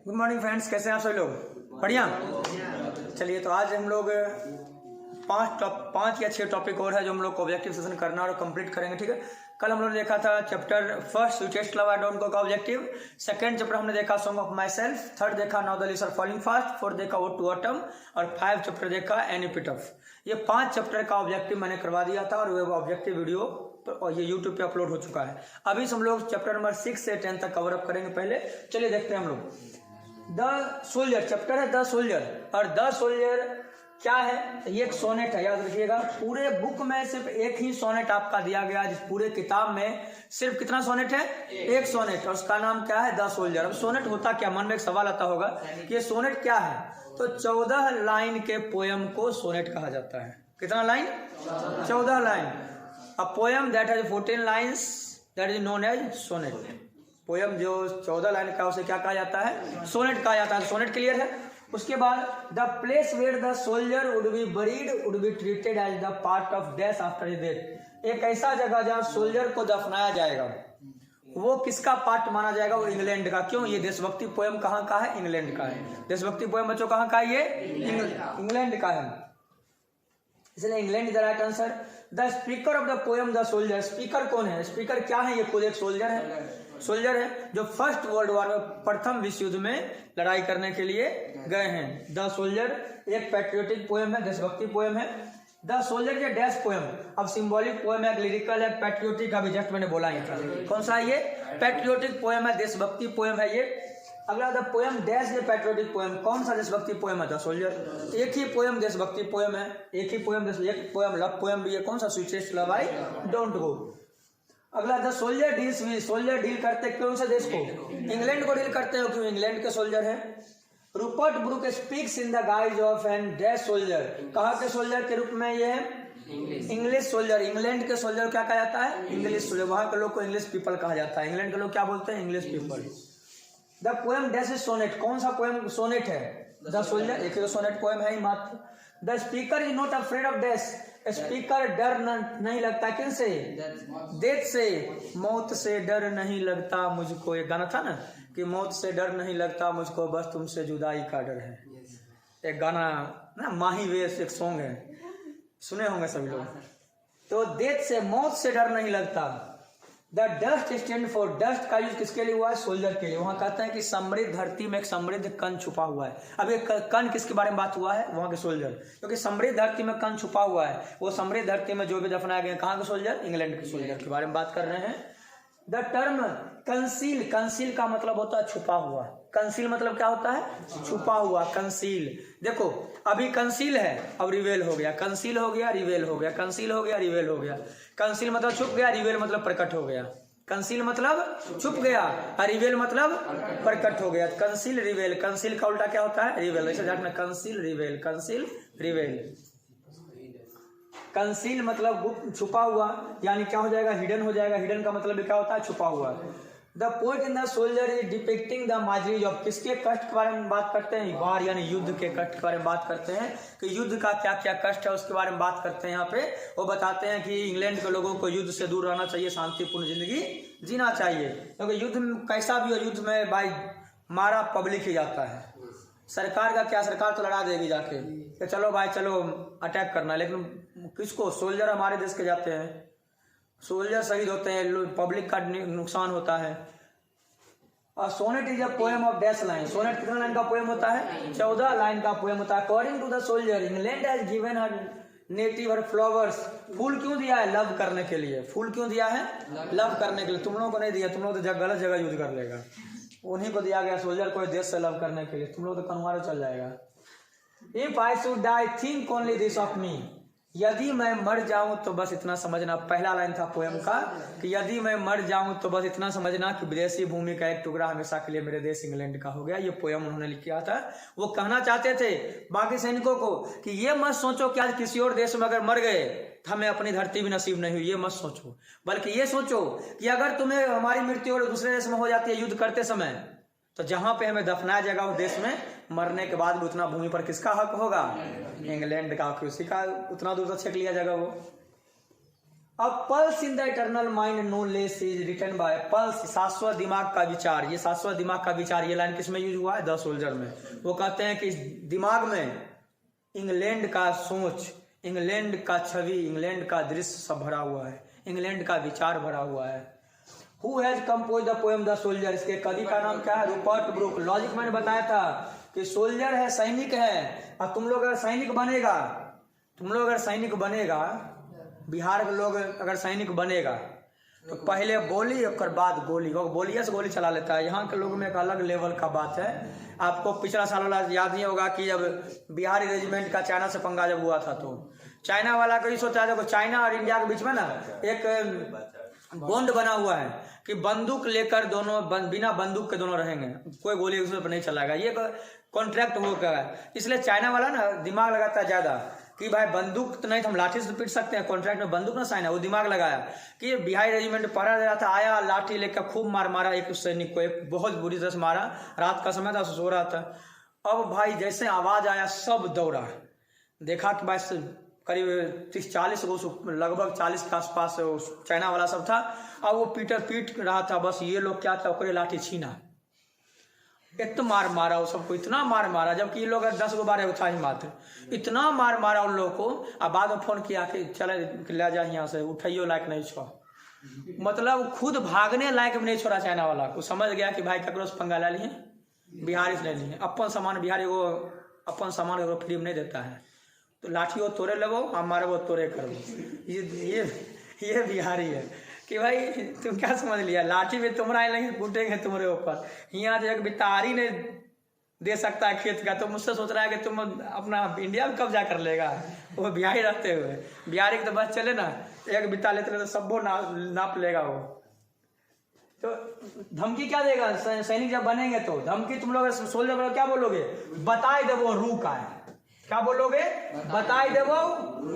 Good morning friends, कैसे हैं आप सभी लोग? बढ़िया। चलिए, तो आज हम लोग 5 या 6 टॉपिक और है जो हम लोग को ऑब्जेक्टिव सेशन करना और कंप्लीट करेंगे। ठीक है, कल हम लोगों ने देखा था chapter first sweetest love I don't को का ऑब्जेक्टिव, सेकंड चैप्टर हमने देखा song of myself, third देखा now the leaves are falling fast, fourth देखा वो टू ऑटम और 5 चैप्टर देखा एनी पिटफ। ये 5 चैप्टर का ऑब्जेक्टिव मैंने करवा दिया था और वो ऑब्जेक्टिव वीडियो और ये यूट्यूब पे अपलोड हो चुका है। अभी हम लोग चैप्टर नंबर 6 से 10 तक कवर अप करेंगे। पहले चलिए देखते हैं हम लोग। द सोल्जर चैप्टर है, द सोल्जर। और द सोल्जर क्या है? ये एक सोनेट है, याद रखिएगा। पूरे बुक में सिर्फ एक ही सोनेट आपका दिया गया, जिस पूरे किताब में सिर्फ कितना सोनेट है? एक सोनेट, और उसका नाम क्या है? The soldier. अब सोनेट होता क्या? मन में एक सवाल आता होगा कि ये सोनेट क्या है। तो 14 लाइन के पोयम को सोनेट कहा जाता है। कितना line? 14 line. A poem that has 14 lines that is known as sonnet. Poem जो 14 लाइन का उसे क्या कहा जाता है? सोनेट कहा जाता है। सोनेट क्लियर है। उसके बाद the place where the soldier would be buried would be treated as the part of death after his death. एक ऐसा जगह जहाँ सोल्जर को दफनाया जाएगा, वो किसका पार्ट माना जाएगा? वो इंग्लैंड का। क्यों? ये देशभक्ति पोयम कहाँ का है? इंग्लैंड का है। देशभक्ति पोयम बच्चों कहाँ का है? ये इंग्लैंड का है, इसलिए England is the right answer. The speaker of the poem the soldier. Speaker कौन है? स्पीकर क्या है? ये खुद एक सोल्जर है। सोल्जर है जो फर्स्ट वर्ल्ड वॉर में, प्रथम विश्व युद्ध में लड़ाई करने के लिए गए हैं। द सोल्जर एक पैट्रियोटिक पोयम है, देशभक्ति पोयम है। द सोल्जर ये डैश पोयम, अब सिंबॉलिक पोयम है, लिरिकल है, पैट्रियोटिक, अभी जस्ट मैंने बोला ही था। कौन सा है ये? पैट्रियोटिक पोयम है, देशभक्ति पोयम है ये। अगला द पोयम डैश ये पैट्रियोटिक पोयम। कौन सा देशभक्ति पोयम है? The soldier. एक ही पोयम देशभक्ति पोयम है, एक ही पोयम, एक पोयम लव पोयम भी है। कौन सा? Sweetest love I don't go. अगला the soldier deals with. Soldier deal करते कौन से देश को? इंग्लैंड को डील करते हो, क्यों? इंग्लैंड के सोल्जर है। Rupert Brooke speaks in the guise of an dash soldier. कहाँ के सोल्जर के रूप में ये है? English soldier. इंग्लैंड के सोल्जर क्या कहा जाता है? English soldier. वहां के लोग को इंग्लिश पीपल कहा जाता है। इंग्लैंड के लोग क्या बोलते हैं? English people. The poem dash is sonnet. कौन सा पोएम सोनेट है? The soldier. एक ही सोनेट पोएम है ही मात्र। The speaker is not afraid of death. Speaker डर नहीं लगता किन से? डेथ से। मौत से डर नहीं लगता मुझको। एक गाना था ना कि मौत से डर नहीं लगता मुझको, बस तुमसे जुदाई का डर है। एक गाना ना, माही वेश एक सॉन्ग है, सुने होंगे सभी लोग। तो डेथ से, मौत से डर नहीं लगता। The dust stand for. Dust का यूज किसके लिए हुआ है? सोल्जर के लिए। वहां कहते हैं कि समृद्ध धरती में एक समृद्ध कण छुपा हुआ है। अब एक कण किसके बारे में बात हुआ है? वहां के सोल्जर। क्योंकि समृद्ध धरती में कण छुपा हुआ है, वो समृद्ध धरती में जो भी दफनाए गए, कहाँ के सोल्जर? इंग्लैंड के सोल्जर के बारे में बात कर रहे हैं। The term conceal. कंसील का मतलब होता है छुपा हुआ। कंसील मतलब क्या होता है? छुपा हुआ। कंसील। देखो, अभी कंसील है, अब रिवेल हो गया। कंसील हो गया, रिवेल हो गया। कंसील हो गया, रिवेल हो गया। कंसील मतलब छुप गया, रिवेल मतलब प्रकट हो गया। कंसील मतलब छुप गया और रिवेल मतलब प्रकट हो गया। कंसील, रिवेल। कंसील का उल्टा क्या होता है? रिवेल। ऐसे जाटना कंसील, रिवेल, कंसील, रिवेल। कंसील मतलब गुप्त, छुपा हुआ, यानी क्या हो जाएगा? हिडन हो जाएगा। हिडन का मतलब क्या होता है? छुपा हुआ। The poet in the soldier is depicting the मार्जरीज ऑफ। किसके कष्ट के बारे में बात करते हैं? वार, यानी युद्ध के कष्ट के बारे में बात करते हैं कि युद्ध का क्या क्या कष्ट है उसके बारे में बात करते हैं। यहाँ पे वो बताते हैं कि इंग्लैंड के लोगों को युद्ध से दूर रहना चाहिए, शांतिपूर्ण जिंदगी जीना चाहिए। क्योंकि युद्ध में कैसा भी हो, युद्ध में भाई मारा पब्लिक ही जाता है। सरकार का क्या? सरकार तो लड़ा देगी जाके कि चलो भाई चलो अटैक करना, लेकिन किसको? सोल्जर हमारे देश के जाते हैं, सोल्जर शहीद होते हैं, पब्लिक का नुकसान होता है। और sonnet is a poem of dash line. Sonnet कितना लाइन का पोएम होता है? 14 लाइन का पोएम होता है। According to the soldier England has given her native her flowers. फूल क्यों दिया है? लव करने के लिए। फूल क्यों दिया है? लव करने के लिए। तुम लोगों को नहीं दिया, तुम लोग तो गलत जगह यूज कर लेगा। उन्हीं को दिया गया सोल्जर को देश से लव करने के लिए। तुम लोग तो कन्वारे चल जाएगा। If I should die think only this of me. यदि मैं मर जाऊं तो बस इतना समझना। पहला लाइन था पोएम का कि यदि मैं मर जाऊं तो बस इतना समझना कि विदेशी भूमि का एक टुकड़ा हमेशा के लिए मेरे देश इंग्लैंड का हो गया। ये पोएम उन्होंने लिखा था। वो कहना चाहते थे बाकी सैनिकों को कि ये मत सोचो कि आज किसी और देश में अगर मर गए तो हमें अपनी धरती भी नसीब नहीं हुई, ये मत सोचो। बल्कि ये सोचो कि अगर तुम्हें हमारी मृत्यु और दूसरे देश में हो जाती है युद्ध करते समय, तो जहां पे हमें दफनाया जाएगा उस देश में, मरने के बाद भी उतना भूमि पर किसका हक होगा? इंग्लैंड का। उसी का उतना दूर तक छेक लिया जाएगा वो। अब pulse in the eternal mind no less is written by pulse, शाश्वत दिमाग का विचार। ये शाश्वत दिमाग का विचार, ये लाइन किसमें यूज हुआ है? द सोल्जर में। वो कहते हैं कि दिमाग में इंग्लैंड का सोच, इंग्लैंड का छवि, इंग्लैंड का दृश्य सब भरा हुआ है, इंग्लैंड का विचार भरा हुआ है। Who has compose the poem the soldier, इसके कवि का नाम क्या है? Rupert Brooke. लॉजिक मैंने बताया था कि सोल्जर है, सैनिक है, और तुम लोग अगर सैनिक बनेगा, तुम लोग अगर सैनिक बनेगा, बिहार के लोग अगर सैनिक बनेगा तो पहले बोली और बाद गोली, वो बोलिए से गोली चला लेता है। यहाँ के लोगों में एक अलग लेवल का बात है। आपको पिछला साल वाला याद नहीं होगा कि जब बिहारी रेजिमेंट का चाइना से पंगा जब हुआ था, तो चाइना वाला को ये सोचा था, चाइना और इंडिया के बीच में ना एक बॉन्ड बना हुआ है कि बंदूक लेकर दोनों बिना बंदूक के दोनों रहेंगे, कोई गोली उसमें पर नहीं चलाएगा। ये कॉन्ट्रैक्ट हो गया है। इसलिए चाइना वाला ना दिमाग लगाता है ज्यादा कि भाई बंदूक तो नहीं तो हम लाठी से पीट सकते हैं, कॉन्ट्रैक्ट में बंदूक ना साइन है। वो दिमाग लगाया कि बिहारी रेजिमेंट पहरा दे रहा था, आया लाठी लेकर खूब मारा एक सैनिक को, एक बहुत बुरी तरह से मारा। रात का समय था, सो रहा था। अब भाई जैसे आवाज आया सब दौड़ा, देखा कि भाई करीब 30-40 लगभग 40 के आसपास चाइना वाला सब था। अब वो पीट रहा था, बस ये लोग क्या था, ओकरे लाठी छीना, एक तो मार मारा वो सबको, इतना मार मारा, जबकि ये लोग 10 गो 12 था ही मात्र, इतना मार मारा उन लोगों को। अब बाद में फोन किया कि चले ले जा यहाँ से, उठाइयो लायक नहीं छोड़ा, मतलब खुद भागने लायक नहीं छोड़ा चाइना वाला को। समझ गया कि भाई ककरो से पंगा ले लिए, बिहारी से ले लिए, अपन सामान बिहारी को अपन सामान को फ्री में नहीं देता है, तो लाठी वो तोड़े लगो, हम मारे वो तोड़े करो। ये बिहारी है कि भाई तुम क्या समझ लिया, लाठी में तुम्हारा नहीं कूटेंगे तुम्हारे ऊपर। यहाँ जो एक बितारी ने दे सकता है खेत का, तो मुझसे सोच रहा है कि तुम अपना इंडिया में कब्जा कर लेगा, वो बिहारी रहते हुए। बिहारी के तो बस चले ना, एक बिता लेते तो सबको नाप लेगा वो। तो धमकी क्या देगा सैनिक जब बनेंगे? तो धमकी तुम लोग सोल्जर क्या बोलोगे? बताए दे वो रू का है, क्या बोलोगे? बताए दे वो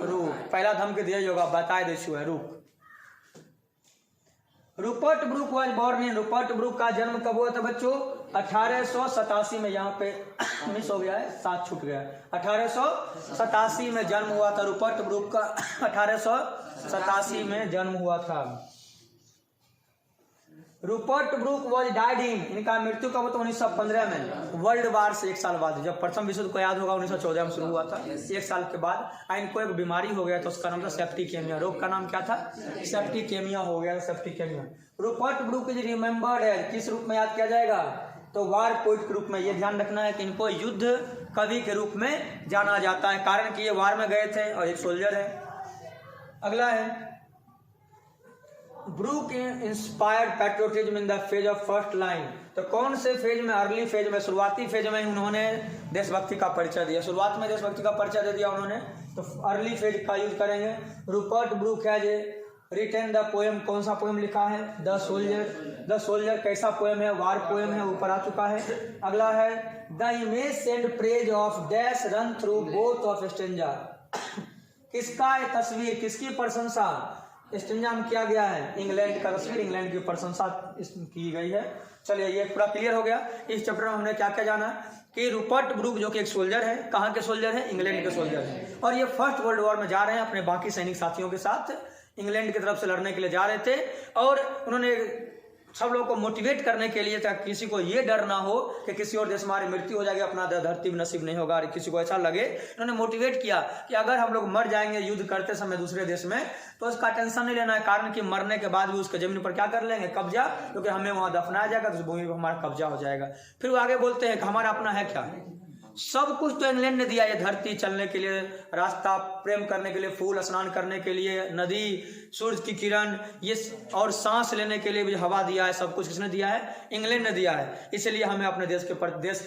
रू। पहला धमकी दिया होगा, बताए दे छुए रू। Rupert Brooke was born in, Rupert Brooke का जन्म कब हुआ था बच्चों? 1887 में। यहाँ पे मिस हो गया है, 7 छूट गया है। 1887 में जन्म हुआ था रूपर्ट ब्रूक का, 1887 में जन्म हुआ था। Rupert Brooke was died in, इनका मृत्यु कब हुआ? 1915 में, वर्ल्ड वार से 1 साल बाद। जब प्रथम विश्व युद्ध को याद होगा 1914 में शुरू हुआ था, 1 साल के बाद इनको एक बीमारी हो गया, तो उसका नाम था सेप्टिकेमिया। रोग का नाम क्या था? सेप्टिकेमिया हो गया, सेप्टिकेमिया। रूपर्ट ब्रूक इज रिमेम्बर्ड है, किस रूप में याद किया जाएगा? तो वार पोइट के रूप में। ये ध्यान रखना है कि इनको युद्ध कवि के रूप में जाना जाता है, कारण कि ये वार में गए थे और एक सोल्जर है। अगला है Brooke inspired patriotism in the phase of first line. तो कौन से फेज में? अर्ली फेज में, शुरुआती फेज में उन्होंने देशभक्ति का परिचय दिया। शुरुआत में देशभक्ति का परिचय दे दिया उन्होंने, तो अर्ली फेज का यूज करेंगे। रूपर्ट ब्रूक है जे रिटन द पोएम, कौन सा पोएम लिखा है? The soldier. द सोल्जर कैसा पोएम है? वार पोएम है, ऊपर आ चुका है। अगला है the image and praise of dash run through both of stanza. किसका है तस्वीर, किसकी प्रशंसा स्टेंजा में किया गया है? इंग्लैंड का तस्वीर, इंग्लैंड की प्रशंसा की गई है। चलिए ये पूरा क्लियर हो गया। इस चैप्टर में हमने क्या क्या जाना कि रूपर्ट ब्रूक जो कि एक सोल्जर है, कहाँ के सोल्जर है? इंग्लैंड के सोल्जर है, और ये फर्स्ट वर्ल्ड वॉर में जा रहे हैं अपने बाकी सैनिक साथियों के साथ, इंग्लैंड की तरफ से लड़ने के लिए जा रहे थे। और उन्होंने सब लोगों को मोटिवेट करने के लिए, ताकि किसी को ये डर ना हो कि किसी और देश में हमारी मृत्यु हो जाएगी, अपना धरती में नसीब नहीं होगा, और किसी को ऐसा लगे, उन्होंने मोटिवेट किया कि अगर हम लोग मर जाएंगे युद्ध करते समय दूसरे देश में, तो उसका टेंशन नहीं लेना है, कारण कि मरने के बाद भी उसके जमीन पर क्या कर लेंगे? कब्जा, क्योंकि हमें वहां दफनाया जाएगा तो उस भूमि पर हमारा कब्जा हो जाएगा। फिर वो आगे बोलते हैं कि हमारा अपना है क्या? सब कुछ तो इंग्लैंड ने दिया, ये धरती चलने के लिए, रास्ता प्रेम करने के लिए, फूल स्नान करने के लिए, नदी, सूरज की किरण, ये और सांस लेने के लिए भी हवा दिया है। सब कुछ किसने दिया है? इंग्लैंड ने दिया है। इसलिए हमें अपने देश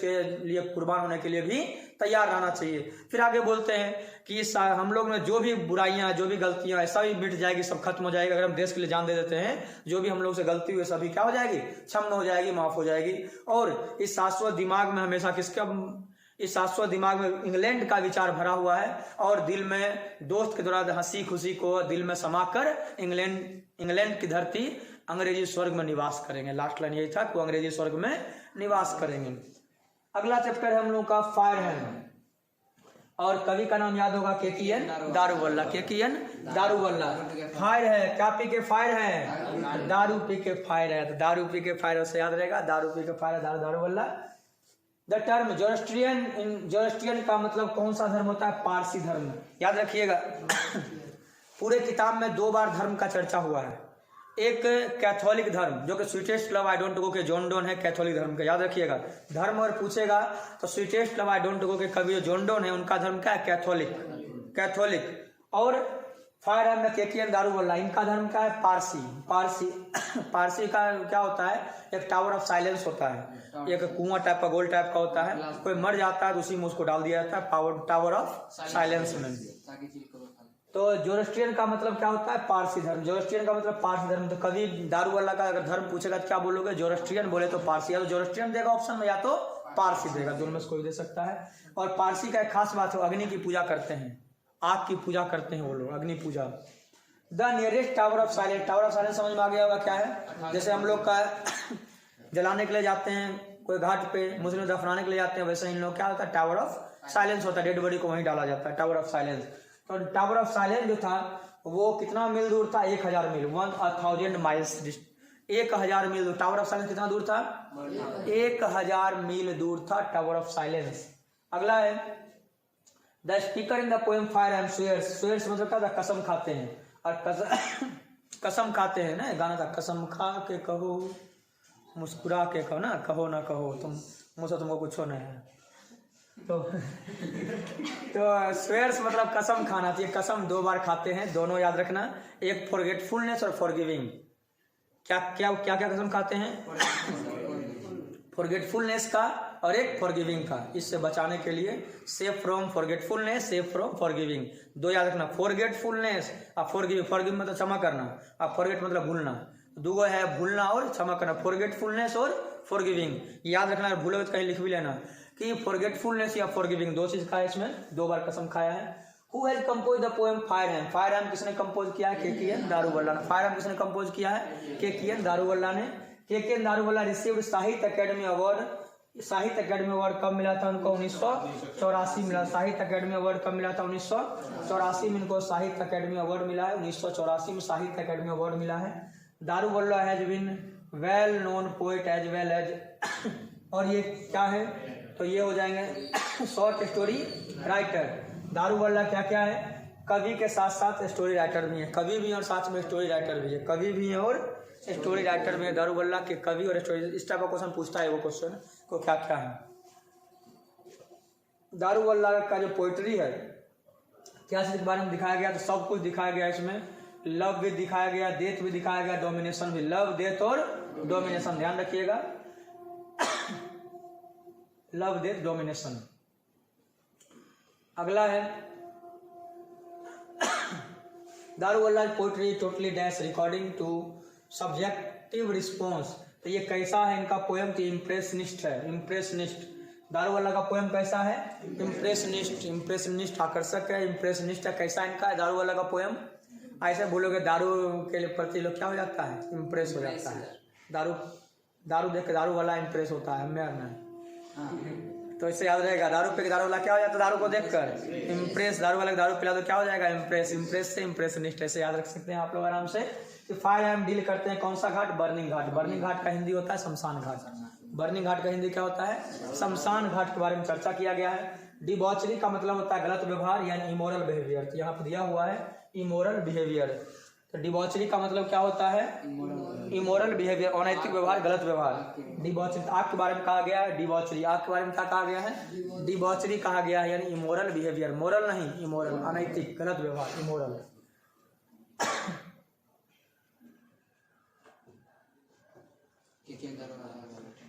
के लिए कुर्बान होने के लिए भी तैयार रहना चाहिए। फिर आगे बोलते हैं कि हम लोग में जो भी बुराइयां, जो भी गलतियां, सभी मिट जाएगी, सब खत्म हो जाएगी अगर हम देश के लिए जान दे देते हैं। जो भी हम लोग से गलती हुई सभी क्या हो जाएगी? क्षमा हो जाएगी, माफ हो जाएगी। और इस शाश्वत दिमाग में हमेशा इस शाश्वत दिमाग में इंग्लैंड का विचार भरा हुआ है, और दिल में दोस्त के दौरान हंसी खुशी को दिल में समाकर इंग्लैंड की धरती अंग्रेजी स्वर्ग में निवास करेंगे। लास्ट लाइन यही था कि वो अंग्रेजी स्वर्ग में निवास करेंगे। अगला चैप्टर है हम लोग का फायर हैंड। और कवि का नाम याद होगा KKN दारूवल्ला, KKN दारूवल्ला। फायर है, क्या पी के फायर है, दारू पी के फायर है, तो दारू पी के फायर से याद रहेगा, दारू पी के फायर है, दारूवल्ला। द टर्म जोरोस्ट्रियन, जोरोस्ट्रियन का मतलब कौन सा धर्म होता है, पारसी धर्म, याद रखिएगा। पूरे किताब में 2 बार धर्म का चर्चा हुआ है। एक कैथोलिक धर्म जो कि स्वीटेस्ट लव आई डोंट गो के जॉन डोन है, कैथोलिक धर्म का, याद रखिएगा। धर्म और पूछेगा तो स्वीटेस्ट लव आई डोंट गो के कवि जो जॉन डोन है उनका धर्म क्या है, कैथोलिक, कैथोलिक। और फायर एंड KKN दारूवल्ला, इनका धर्म क्या है, पारसी, पारसी। पारसी का क्या होता है, एक टावर ऑफ साइलेंस होता है, एक कुआं टाइप का गोल टाइप का होता है, कोई मर जाता है तो उसी में उसको डाल दिया जाता है टावर ऑफ साइलेंस में। तो जोरोस्ट्रियन का मतलब क्या होता है, पारसी धर्म, जोरोस्ट्रियन का मतलब पारसी धर्म। तो कभी दारूवल्ला का अगर धर्म पूछेगा तो क्या बोलोगे, जोरोस्ट्रियन बोले तो पारसी, या तो जोरोस्ट्रियन देगा ऑप्शन में या तो पारसी देगा, दोनों में से कोई दे सकता है। और पारसी का एक खास बात है, अग्नि की पूजा करते हैं, आग की पूजा करते हैं वो लोग, Agni puja. The nearest tower of silence, tower of silence समझ में आ गया होगा क्या है, जैसे हम लोग का जलाने के लिए जाते हैं कोई घाट पे, मुस्लिम दफनाने के लिए जाते हैं, वैसे इन लोग क्या होता है, टावर ऑफ साइलेंस होता है, डेड बॉडी को वहीं डाला जाता है, टावर ऑफ साइलेंस। तो टावर ऑफ साइलेंस जो था वो कितना मील दूर था, 1000 मील, 1000 माइल्स, 1000 मील दूर। टावर ऑफ साइलेंस कितना दूर था, 1000 मील दूर था टावर ऑफ साइलेंस। अगला है the speaker in the poem fire and swears, swears मतलब क्या था, कसम खाते हैं, और कसम खाते हैं ना, गाना था, कसम खा के कहो, मुस्कुरा के कहो ना, कहो ना कहो तुम मुझसे तुमको कुछ नहीं है। तो स्वेयर्स मतलब कसम खाना, तो ये कसम 2 बार खाते हैं, दोनों याद रखना, एक फॉरगेटफुलनेस और फॉरगिविंग। क्या क्या क्या क्या कसम खाते हैं, फॉरगेटफुलनेस का और एक फॉरगिविंग का, इससे बचाने के लिए safe from forgetfulness, safe from forgiving, 2 याद रखना, फॉरगेटफुलनेस और फॉरगिविंग। फॉरगिव मतलब क्षमा करना, और फॉरगेट मतलब भूलना, 2 है भूलना और क्षमा करना, फॉरगेटफुलनेस और फॉरगिविंग, याद रखना। भूलोगे तो कहीं लिख भी लेना कि फॉरगेटफुलनेस या फॉरगिविंग 2 चीज का है, इसमें 2 बार कसम खाया है। Who has compose the poem fire hymn, fire hymn किसने कंपोज किया है, KKN दारूवल्ला ने। फायर हैम किसने कंपोज किया है, KKN दारूवल्ला ने। KKN दारूवल्ला रिसीव्ड साहित्य अकेडमी अवार्ड, साहित्य अकेडमी अवार्ड कब मिला था उनको, 1984 मिला। साहित्य अकेडमी अवार्ड कब मिला था, 1984 में इनको साहित्य अकेडमी अवार्ड मिला है, 1984 में साहित्य अकेडमी अवार्ड मिला है। Daruwalla has been well known poet as well as, और ये क्या है, तो ये हो जाएंगे शॉर्ट स्टोरी राइटर। दारूवल्ला क्या क्या है, कवि के साथ साथ स्टोरी राइटर भी है, कवि भी और साथ में स्टोरी राइटर भी है, कवि भी है और स्टोरी राइटर में। दारूवल्ला के कवि और स्टोरी, इस टाइप का क्वेश्चन पूछता है वो क्वेश्चन को क्या क्या है। दारूवल्ला का जो पोइट्री है क्या चीज के बारे में दिखाया गया, तो सब कुछ दिखाया गया इसमें। लव भी दिखाया गया, डेथ भी दिखाया गया, डोमिनेशन भी, लव डेथ और डोमिनेशन, ध्यान रखिएगा, लव डेथ डोमिनेशन। अगला है Daruwalla poetry totally dash recording to subjective response, तो ये कैसा है इनका पोएम, तो इम्प्रेशनिस्ट है, इम्प्रेशनिस्ट। दारूवल्ला का पोएम कैसा है, इम्प्रेशनिस्ट, इम्प्रेशनिस्ट आकर्षक है, इम्प्रेशनिस्ट है। कैसा इनका है दारूवल्ला का पोएम, ऐसे बोलोगे दारू के प्रति लोग क्या हो जाता है, इम्प्रेस हो जाता है, दारू देख के दारूवल्ला इम्प्रेस होता है, मेरा नहीं, तो इससे याद रहेगा, दारू पे दारूवल्ला क्या हो जाता है, दारू को देखकर इम्प्रेस, दारूवल्ला दारू पिला तो क्या हो जाएगा, इम्प्रेस, इम्प्रेस से इम्प्रेशनिस्ट, ऐसे याद रख सकते हैं आप लोग आराम से। कि फायर हम डील करते हैं कौन सा घाट, बर्निंग घाट, बर्निंग घाट का हिंदी होता है शमशान घाट, बर्निंग घाट का हिंदी क्या होता है, शमशान घाट के बारे में चर्चा किया गया है। डिबॉचरी का मतलब होता है गलत व्यवहार यानी इमोरल बिहेवियर, तो यहाँ पर दिया हुआ है इमोरल बिहेवियर, तो डिबॉचरी का मतलब क्या होता है, इमोरल बिहेवियर, अनैतिक व्यवहार, गलत व्यवहार। डिबॉचरी, आग के बारे में कहा गया है डिबॉचरी, आग के बारे में क्या कहा गया है, डिबॉचरी कहा गया है, यानी इमोरल बिहेवियर, मोरल नहीं इमोरल, अनैतिक गलत व्यवहार, इमोरल।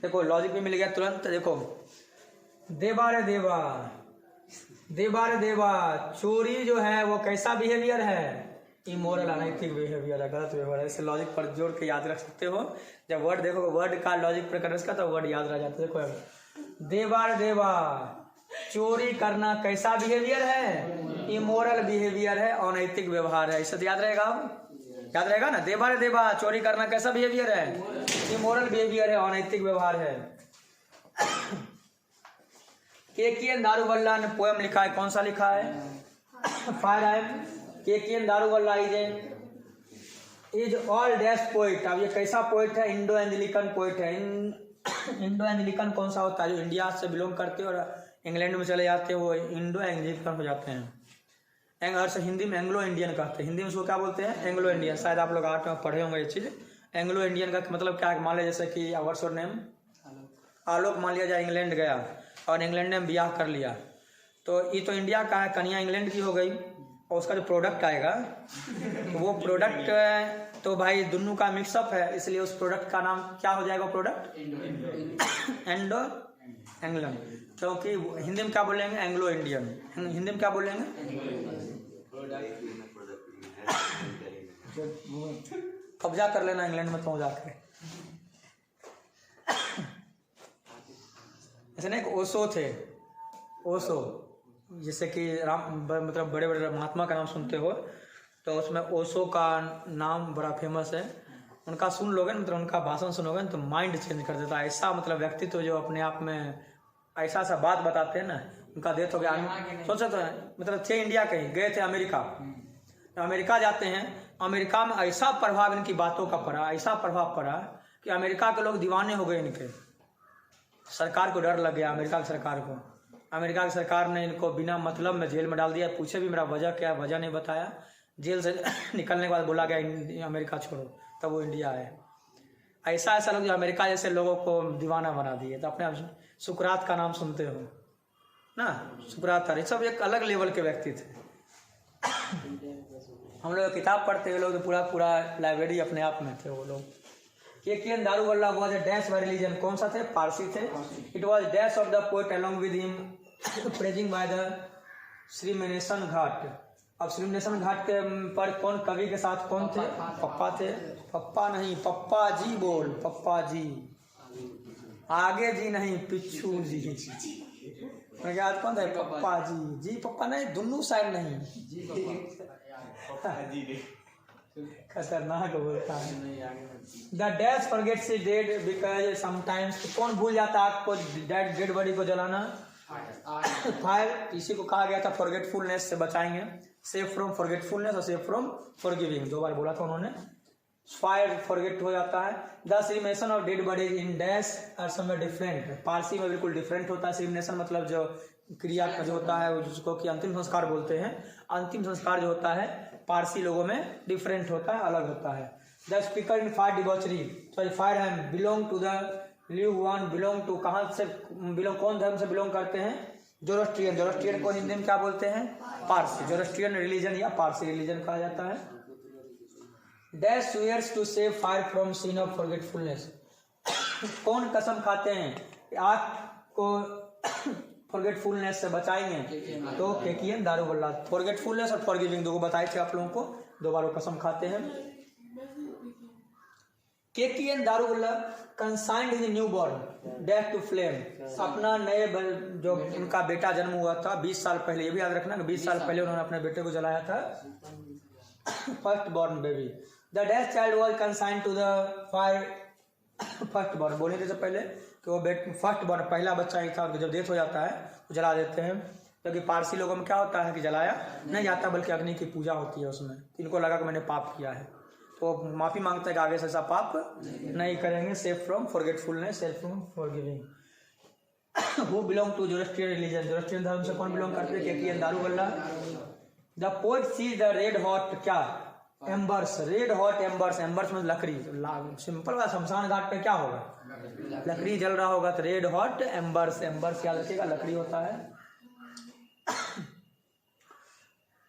देखो लॉजिक भी मिल गया तुरंत, देखो देवा रे देवा, देवा रे देवा, चोरी जो है वो कैसा बिहेवियर है, इमोरल अनैतिक बिहेवियर है, गलत व्यवहार है। ऐसे लॉजिक पर जोड़ के याद रख सकते हो, जब वर्ड देखो वर्ड का लॉजिक प्रकरण का तो वर्ड याद रह जाता है। देखो देवा रे देवा, चोरी करना कैसा बिहेवियर है, इमोरल बिहेवियर है, अनैतिक व्यवहार है, इससे याद रहेगा, याद रहेगा ना, देवा रे देवा, चोरी करना कैसा बिहेवियर है, इमोरल बिहेवियर है, अनैतिक व्यवहार है। के.एन. दारुवल्ला ने पोएम लिखा है, कौन सा लिखा है? Fire I am. K N. Daruwalla is all dash poet. अब ये कैसा पोइट है? इंडो एंग्लिकन पोइट है। इंडो एंग्लिकन कौन सा होता है? जो इंडिया से बिलोंग करते हैं और इंग्लैंड में चले जाते हैं, वो इंडो एंग्लिकन हो जाते हैं। हिंदी में एंग्लो इंडियन कहते हैं। हिंदी में उसको क्या बोलते हैं? Anglo Indian. शायद आप लोग आर्ट में पढ़े होंगे ये चीज़। एंग्लो इंडियन का मतलब क्या है? मान लिया जैसे कि व्हाट्स योर नेम? आलोक। मान लिया जाए इंग्लैंड गया और इंग्लैंड ने ब्याह कर लिया, तो ये तो इंडिया का है, कन्या इंग्लैंड की हो गई, और उसका जो प्रोडक्ट आएगा वो प्रोडक्ट तो भाई दोनों का मिक्सअप है, इसलिए उस प्रोडक्ट का नाम क्या हो जाएगा? Product Indo England. क्योंकि हिंदी में क्या बोलेंगे? Anglo Indian. हिंदी में क्या बोलेंगे? कब्जा कर लेना इंग्लैंड में तो जाके। ऐसे ना एक ओशो थे, ओशो, जैसे कि मतलब बड़े बड़े महात्मा का नाम सुनते हो, तो उसमें ओशो का नाम बड़ा फेमस है। उनका सुन लोगे, मतलब उनका भाषण सुनोगे तो माइंड चेंज कर देता है। ऐसा मतलब व्यक्तित्व जो अपने आप में ऐसा सा बात बताते हैं ना, उनका डेथ हो गया। सोचो तो मतलब थे इंडिया के, गए थे अमेरिका। अमेरिका जाते हैं, अमेरिका में ऐसा प्रभाव इनकी बातों का पड़ा, ऐसा प्रभाव पड़ा कि अमेरिका के लोग दीवाने हो गए इनके। सरकार को डर लग गया, अमेरिका की सरकार को। अमेरिका की सरकार ने इनको बिना मतलब में जेल में डाल दिया। पूछे भी मेरा वजह क्या है, वजह नहीं बताया। जेल से निकलने के बाद बोला गया अमेरिका छोड़ो, तब वो इंडिया आए। ऐसा ऐसा लोग जो अमेरिका जैसे लोगों को दीवाना बना दिए। तो अपने आप सुकरात का नाम सुनते हो ना? सुकरात था, ये सब एक अलग लेवल के व्यक्ति थे। हम लोग किताब पढ़ते हुए लोग तो पूरा लाइब्रेरी अपने आप में थे वो लोग। K N. Daruwalla was a dash by religion. कौन सा थे? पारसी थे। It was dash of the poet along with him praising by the श्रीमेनेशन घाट। अब श्रीमेनेशन घाट के पर कौन कवि के साथ कौन थे? पप्पा थे। पप्पा नहीं, पप्पा जी बोल, पप्पा जी। आगे जी नहीं, पिछू जी। मैं याद कौन था? पप्पा जी। जी पप्पा नहीं, दोनों साइड नहीं। खतरनाक बोलता है। The dash forgets is dead because sometimes. कौन भूल जाता है आपको डेड बॉडी को जलाना? फायर। इसी को कहा गया था फॉरगेटफुलनेस से बचाएंगे। सेफ फ्रॉम फॉरगेटफुलनेस और सेफ फ्रॉम फॉरगिविंग, 2 बार बोला था उन्होंने। फायर फॉरगेट हो जाता है। द सिमिनेशन of dead body in dash are somewhere different. Parsi में बिल्कुल डिफरेंट होता है। सिमिनेशन मतलब जो क्रिया का जो होता है, जिसको कि अंतिम संस्कार बोलते हैं। अंतिम संस्कार जो होता है पारसी लोगों में डिफरेंट होता है, अलग होता है। The speaker in fire debauchery, sorry fire hymn belong to the live one. Belong to कहाँ से बिलोंग, कौन धर्म से बिलोंग करते हैं? जोरोस्ट्रियन। जोरोस्ट्रियन को हिंदी में क्या बोलते हैं? पारसी। जोरोस्ट्रियन रिलीजन या पारसी रिलीजन कहा जाता है। Dash swears to save fire from scene of forgetfulness. कौन कसम खाते हैं आग को फॉरगेटफुलनेस से बचाएंगे? तो के.एन. दारुवल्ला। फॉरगेटफुलनेस और फॉरगिविंग दो बताए थे आप लोगों को, 2 बार वो कसम खाते हैं। K N. Daruwalla consigned his new born dash to flame. अपना नए जो उनका बेटा जन्म हुआ था 20 साल पहले, ये भी याद रखना कि 20 साल पहले उन्होंने अपने बेटे को जलाया था। First born baby. The dash child was consigned to the fire. First born बोलने से पहले कि वो फर्स्ट बॉर्न पहला बच्चा ही था, जब डेथ हो जाता है तो जला देते हैं। क्योंकि पारसी लोगों में क्या होता है कि जलाया नहीं जाता, बल्कि अग्नि की पूजा होती है उसमें। इनको लगा कि मैंने पाप किया है, तो माफी मांगता है कि आगे से ऐसा पाप नहीं करेंगे। Safe from forgetfulness, safe from forgiving. Who belong to Zoroastrian religion. Zoroastrian धर्म से कौन बिलोंग करते हैं? K N. Daruwalla. The poet see the red hot क्या? एम्बर्स। Red hot एम्बर्स। एम्बर्स में लकड़ी। सिंपल बात, शमशान घाट पे क्या होगा? लकड़ी जल रहा होगा, तो रेड हॉट एम्बर्स। एम्बर्स याद रखिएगा, लकड़ी होता है।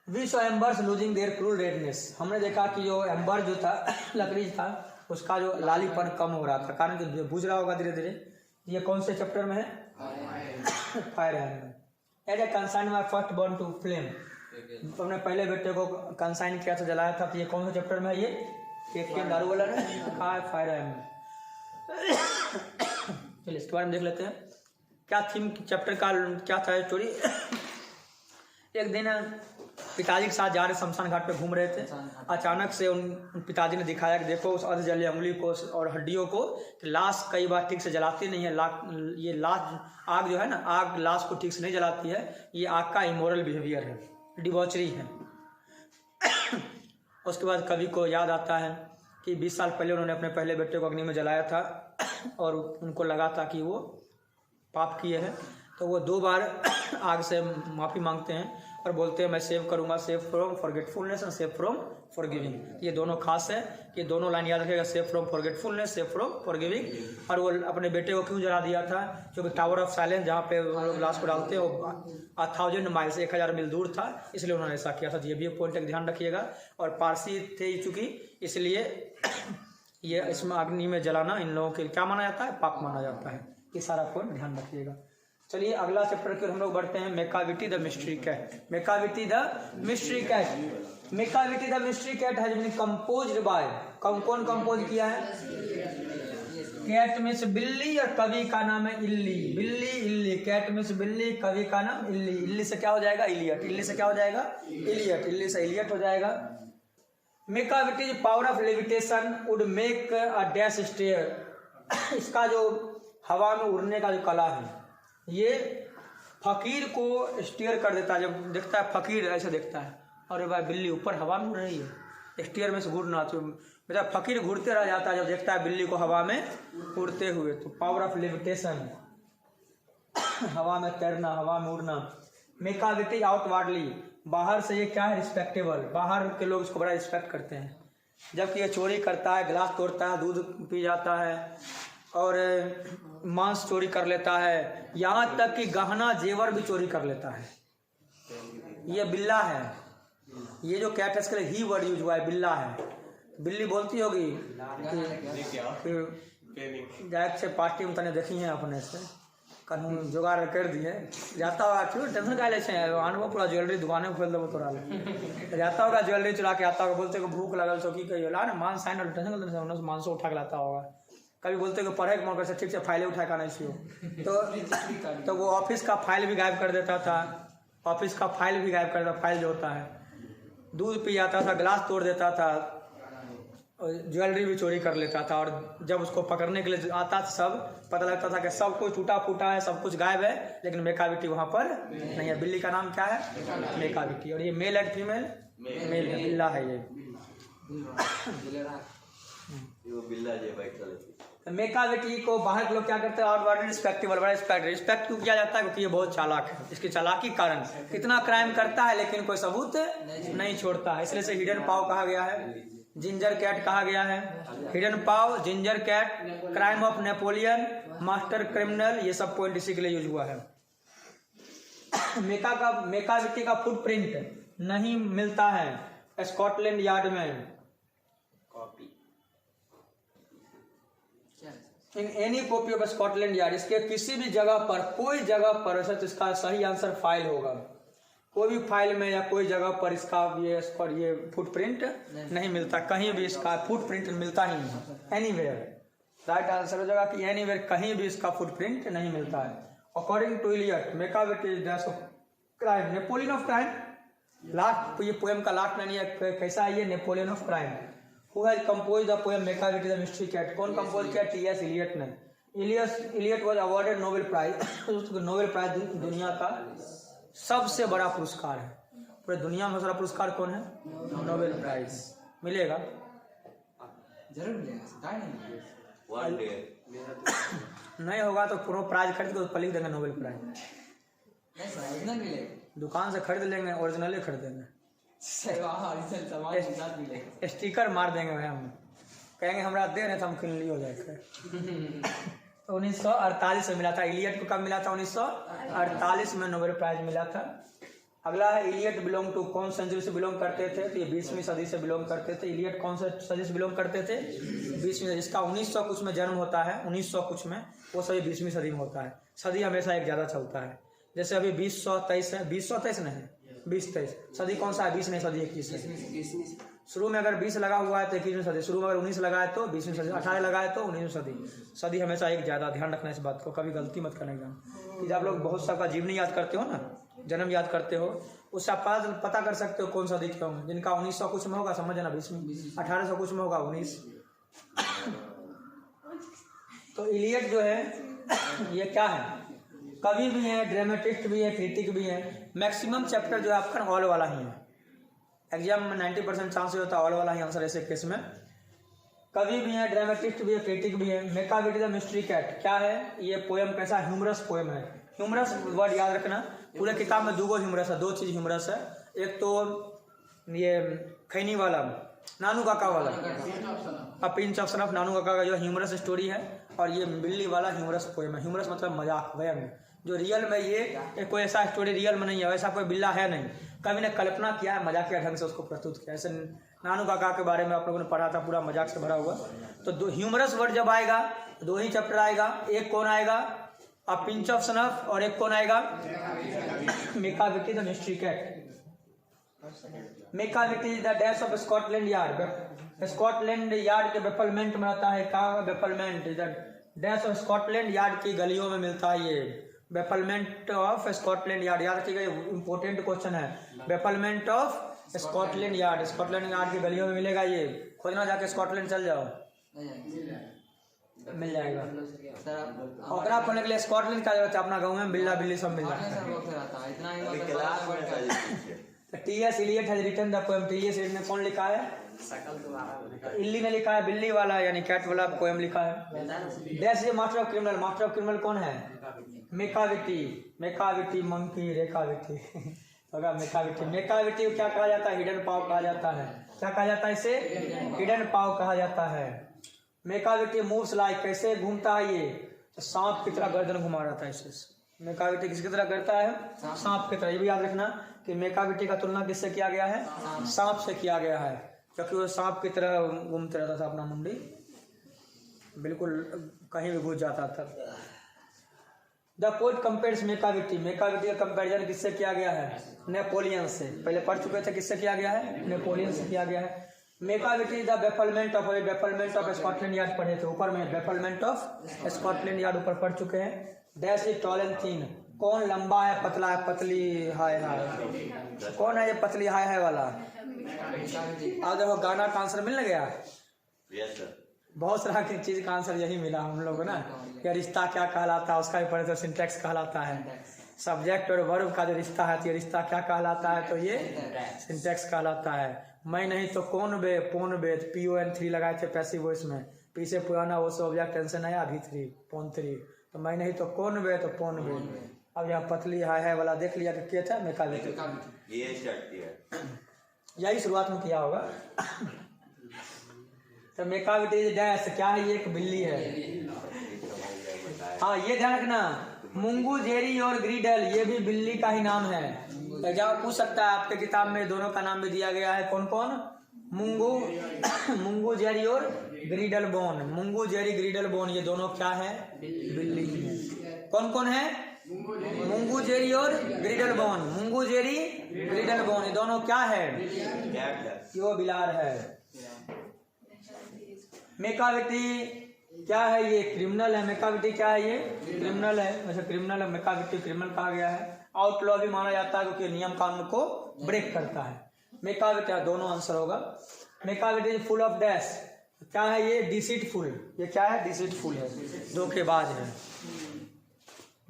We saw embers losing their cruel redness. हमने देखा कि जो एम्बर जो था, लकड़ी था, उसका जो लालीपन कम हो रहा था, कारण कि बुझ रहा होगा धीरे धीरे। ये कौन से चैप्टर में है? Fire hymn. As I consign my first born to flame. हमने पहले बेटे को कंसाइन किया था, जलाया था। तो ये कौन से चैप्टर में है? ये के.एन. दारुवल्ला ने कहा है फायर हैंड। चलिए इसके बारे में देख लेते हैं क्या थीम चैप्टर का क्या था स्टोरी। एक दिन पिताजी के साथ जा रहे शमशान घाट पे घूम रहे थे। अचानक से उन पिताजी ने दिखाया कि देखो उस अर्ध जली अंगुली को और हड्डियों को कि लाश कई बार ठीक से जलाती नहीं है। ये लाश आग जो है ना, आग लाश को ठीक से नहीं जलाती है। ये आग का इमोरल बिहेवियर है, डिबॉचरी है। उसके बाद कवि को याद आता है कि 20 साल पहले उन्होंने अपने पहले बेटे को अग्नि में जलाया था और उनको लगा था कि वो पाप किए हैं, तो वो 2 बार आग से माफ़ी मांगते हैं और बोलते हैं मैं सेव करूंगा, save from forgetfulness and save from forgiving. ये दोनों खास है कि दोनों लाइन याद रखिएगा, save from forgetfulness, save from forgiving. और वो अपने बेटे को क्यों जला दिया था? क्योंकि टावर ऑफ साइलेंस जहाँ पे वो लोग लाश को डालते हैं वो 1000 माइल से 1000 मील दूर था, इसलिए उन्होंने ऐसा किया था। तो ये भी पॉइंट का ध्यान रखिएगा। और पारसी थे चूँकि, इसलिए ये इसमें अग्नि में जलाना इन लोगों के क्या माना जाता है? पाप माना जाता है। ये सारा पॉइंट ध्यान रखिएगा। चलिए अगला चैप्टर की ओर हम लोग बढ़ते हैं, Macavity the mystery cat. Macavity the mystery cat. Macavity the mystery cat has been composed by, कौन कंपोज किया है? कैट मीन्स बिल्ली और कवि का नाम है इल्ली। बिल्ली इल्ली, कैट मीन्स बिल्ली, कवि का नाम इल्ली। इल्ली से क्या हो जाएगा? इलियट। इल्ली से क्या हो जाएगा? इलियट। इल्ली से इलियट हो जाएगा। Macavity's power of levitation would make a dash stare. इसका जो हवा में उड़ने का जो कला है, ये फकीर को स्टीयर कर देता है। जब देखता है फकीर ऐसे देखता है, अरे भाई बिल्ली ऊपर हवा में उड़ रही है, स्टीयर में से घूरना। तो बेटा फकीर घूरते रह जाता है जब देखता है बिल्ली को हवा में उड़ते हुए। तो पावर ऑफ लेविटेशन, हवा में तैरना, हवा में उड़ना। मेकाविटी आउटवर्डली, बाहर से ये क्या है? रिस्पेक्टेबल। बाहर के लोग इसको बड़ा रिस्पेक्ट करते हैं। जबकि ये चोरी करता है, गिलास तोड़ता है, दूध पी जाता है और मांस चोरी कर लेता है, यहाँ तक कि गहना जेवर भी चोरी कर लेता है। ये बिल्ला है। ये जो कैट है इसके लिए ही वर्ड यूज हुआ है, बिल्ला है। बिल्ली बोलती होगी डायरेक्ट से पार्टी में तने देखी है अपने से कानून जुगाड़ कर दिए जाता होगा। क्यों टेंशन का लेछे आनबो पूरा ज्वेलरी दुकाने में खोल देबो तोरा ले जाता होगा, ज्वेलरी चुरा के आता होगा, बोलते को भूख लगल सो की कहियो ला ना मान साइन और टेंशन कर देने से मांस उठा के लाता होगा। कभी बोलते कि पढ़े के मौके से ठीक से फाइलें उठा के आना चाहिए, तो वो ऑफिस का फाइल भी गायब कर देता था। ऑफिस का फाइल भी गायब कर देता, फाइल जो होता है। दूध पी जाता था, गिलास तोड़ देता था, ज्वेलरी भी चोरी कर लेता था। और जब उसको पकड़ने के लिए आता था सब पता लगता था कि सब कुछ टूटा फूटा है, सब कुछ गायब है, लेकिन मेकाविटी वहाँ पर नहीं है। बिल्ली का नाम क्या है? मेकाविटी। और ये मेल एंड फीमेल, मेल है, बिल्ला है ये। मेकाविटी को बाहर के लोग क्या करते हैं? आउटवर्ड रिस्पेक्टेबल, बड़ा रिस्पेक्ट क्यों किया जाता है? क्योंकि ये बहुत चालाक है। इसकी चालाकी के कारण कितना क्राइम करता है लेकिन कोई सबूत नहीं छोड़ता है, इसलिए से हिडन पाव कहा गया है, जिंजर कैट कहा गया है। Hidden paw, ginger cat, crime of Napoleon, master criminal, ये सब पॉइंट इसी के लिए यूज हुआ है। मेकाविटी का फुटप्रिंट नहीं मिलता है स्कॉटलैंड यार्ड में। In any copy of Scotland yard, इसके किसी भी जगह पर, कोई जगह पर, वैसे तो इसका सही आंसर फाइल होगा। कोई भी फाइल में या कोई जगह पर इसका ये फुटप्रिंट नहीं मिलता, कहीं भी इसका फुटप्रिंट मिलता ही नहीं। एनीवेयर, राइट आंसर हो जाएगा कि एनीवेयर, कहीं भी इसका फुटप्रिंट नहीं मिलता है। According to Eliot, Macavity is dash of crime, Napoleon of crime. Last ये पोएम का लास्ट लाइन है, कैसा है ये? Napoleon of crime. Who has composed the poem Macavity the Mystery Cat? कौन कंपोज किया? T.S. इलियट ने। Eliot was awarded Nobel prize. Nobel prize दुनिया का सबसे बड़ा पुरस्कार है। पूरे दुनिया में सबसे बड़ा पुरस्कार कौन है? Nobel prize. मिलेगा जरूर मिलेगा, नहीं होगा तो पूरा प्राइज खरीद के लिख देंगे नोबेल प्राइज। दुकान से खरीद लेंगे, ओरिजिनल खरीदेंगे, स्टिकर मार देंगे भाई, हम कहेंगे हमारा दे रहे तो हम किन लियो जाएगा। तो 1948 में मिला था इलियट को। कब मिला था? 1948 में नोबेल प्राइज मिला था। अगला है इलियट बिलोंग टू, कौन सेंचुरी से बिलोंग करते थे? तो ये 20वीं सदी से बिलोंग करते थे। इलियट कौन से सदी से बिलोंग करते थे? 20वीं सदी। इसका 1900 कुछ में जन्म होता है, 1900 कुछ में, वो सभी 20वीं सदी में होता है। सदी हमेशा एक ज़्यादा चलता है। जैसे अभी 2023 है, 2023 नहीं, 2023 सदी कौन सा है? 20 नहीं, सदी 21 है। शुरू में अगर 20 लगा हुआ है तो 21वीं सदी, शुरू में अगर 19 लगा है तो 20वीं सदी, 18 लगा है तो 19वीं सदी। सदी हमेशा एक ज़्यादा, ध्यान रखना इस बात को, कभी गलती मत करने का। कि जब आप लोग बहुत सबका जीवनी याद करते हो ना, जन्म याद करते हो, उससे आप पता कर सकते हो कौन सा अधिक होंगे। जिनका 1900 कुछ में होगा समझना 20 में, 1800 कुछ में होगा 19। तो इलियड जो है ये क्या है, कवि भी है, ड्रामेटिस्ट भी है, क्रिटिक भी है। मैक्सिमम चैप्टर जो है आपका ऑल वाला ही है। एग्जाम में 90% चांस होता है ऑल वाला ही आंसर ऐसे केस में। कवि भी है, ड्रामेटिस्ट भी है, क्रिटिक भी है। मेकाविटी द मिस्ट्री कैट क्या है, ये पोएम कैसा ह्यूमरस पोएम है। ह्यूमरस वर्ड याद रखना, पूरे किताब में दो ह्यूमरस है, 2 चीज ह्यूमरस है। एक तो ये खैनी वाला नानू काका वाला, पिंच ऑफ सन ऑफ नानू काका का जो ह्यूमरस स्टोरी है, और ये बिल्ली वाला ह्यूमरस पोएम है। ह्यूमरस मतलब मजाक, व्यंग। जो रियल में ये कोई ऐसा स्टोरी रियल में नहीं है, वैसा कोई बिल्ला है नहीं, कवि ने कल्पना किया है, मजाकिया ढंग से उसको प्रस्तुत किया। ऐसे नानू काका के बारे में आप लोगों ने पढ़ा था, पूरा मजाक से भरा हुआ। तो 2 ह्यूमरस वर्ड जब आएगा 2 ही चैप्टर आएगा। एक कौन आएगा, a pinch of sun of, और एक कौन आएगा, Macavity the mystery cat. Macavity the death of Scotland Yard. Scotland Yard के बेपलमेंट में आता है, कहा bafflement, death of Scotland Yard की गलियों में मिलता है ये बेपलमेंट ऑफ स्कॉटलैंड यार्ड। याद रखिएगा, इंपॉर्टेंट क्वेश्चन है। Bafflement of Scotland Yard, Scotland Yard की गलियों में मिलेगा ये। खोजना जाके स्कॉटलैंड चल जाओ, मिल जाएगा। ओकरा खोलने के लिए स्कॉटलैंड का जरूरत है, अपना गाँव में बिल्ला बिल्ली सब मिल जाता है। TS. Eliot has written the poem. TS. Eliot ने कौन लिखा है, इल्ली ने लिखा है, बिल्ली वाला यानी कैट वाला पोएम लिखा है। That's the master of criminal. Master of criminal कौन है, मेकाविटी। मेकाविटी मंकी रेखाविटी होगा मेकाविटी। मेकाविटी को क्या कहा जाता है, हिडन पाव कहा जाता है। क्या कहा जाता है इसे, हिडन पाव कहा जाता है। मेकाविटी मूव्स लाइक, कैसे घूमता है ये, तो सांप की तरह गर्दन घुमा रहा था इसे। मेकाविटी किसकी तरह करता है, सांप की तरह। ये भी याद रखना कि मेकाविटी का तुलना किससे किया गया है, सांप से किया गया है, क्योंकि वो सांप की तरह घूमते रहता था, अपना मुंडी बिल्कुल कहीं भी घुस जाता था। The poet compares Macavity. Macavity का कंपैरिजन किससे किया गया है, नेपोलियन से। पहले पढ़ चुके थे, किससे किया गया है, नेपोलियन से किया गया है। मेकाविटी द बेपलमेंट ऑफ, स्कॉटलैंड यार्ड पढ़े थे ऊपर में, बेपलमेंट ऑफ स्कॉटलैंड यार्ड ऊपर पढ़ चुके हैं। Dash is tall and thin, कौन लंबा है पतला है, पतली हाय हाय, कौन है ये पतली हाय हाय वाला। और देखो गाना का आंसर मिल गया। Yes sir. बहुत सारा की चीज का आंसर यही मिला हम लोग को ना। ये रिश्ता क्या कहलाता है, उसका भी पढ़े तो सिंटैक्स कहलाता है। सब्जेक्ट और वर्ब का जो रिश्ता है, तो ये रिश्ता क्या कहलाता है, तो ये सिंटैक्स कहलाता है। मैं नहीं तो कौन बे, पोन बे, PON3 लगाए थे पैसिव वॉइस में, पीछे पुराना वो ऑब्जेक्ट टेंशन आया, अभी 3 पोन 3, तो मैं नहीं तो कौन बे, तो पोन बे। अब यहाँ पतली हाय हाय वाला देख लिया कि क्या था, मेकाविटी। ये स्टार्ट किया, यही शुरुआत में किया होगा। तो मेकाविटी डैश क्या है, ये एक बिल्ली है। हाँ ये ध्यान रखना, मुंगू जेरी और ग्रीडल ये भी बिल्ली का ही नाम है। एग्जाम पूछ सकता है, आपके किताब में दोनों का नाम भी दिया गया है। कौन कौन, मुंगू जेरी और ग्रीडल बोन। मुंगू जेरी ग्रीडल बोन ये दोनों क्या है, बिल्ली है। कौन कौन है, मुंगू जेरी और ग्रीडल बोन। मुंगू जेरी ग्रीडल बोन ये दोनों क्या है, यो बिलार है। मेकाविटी क्या है, ये क्रिमिनल है। मेकाविटी क्या है, ये क्रिमिनल है। वैसे क्रिमिनल है, मेकाविटी क्रिमिनल कहा गया है। आउटलॉ भी माना जाता है क्योंकि नियम कानून को ब्रेक करता है। मेकाविटी दोनों आंसर होगा। मेकाविटी फुल ऑफ डैश क्या है, ये डिसीटफुल। ये क्या है, डिसीटफुल है, धोखेबाज है।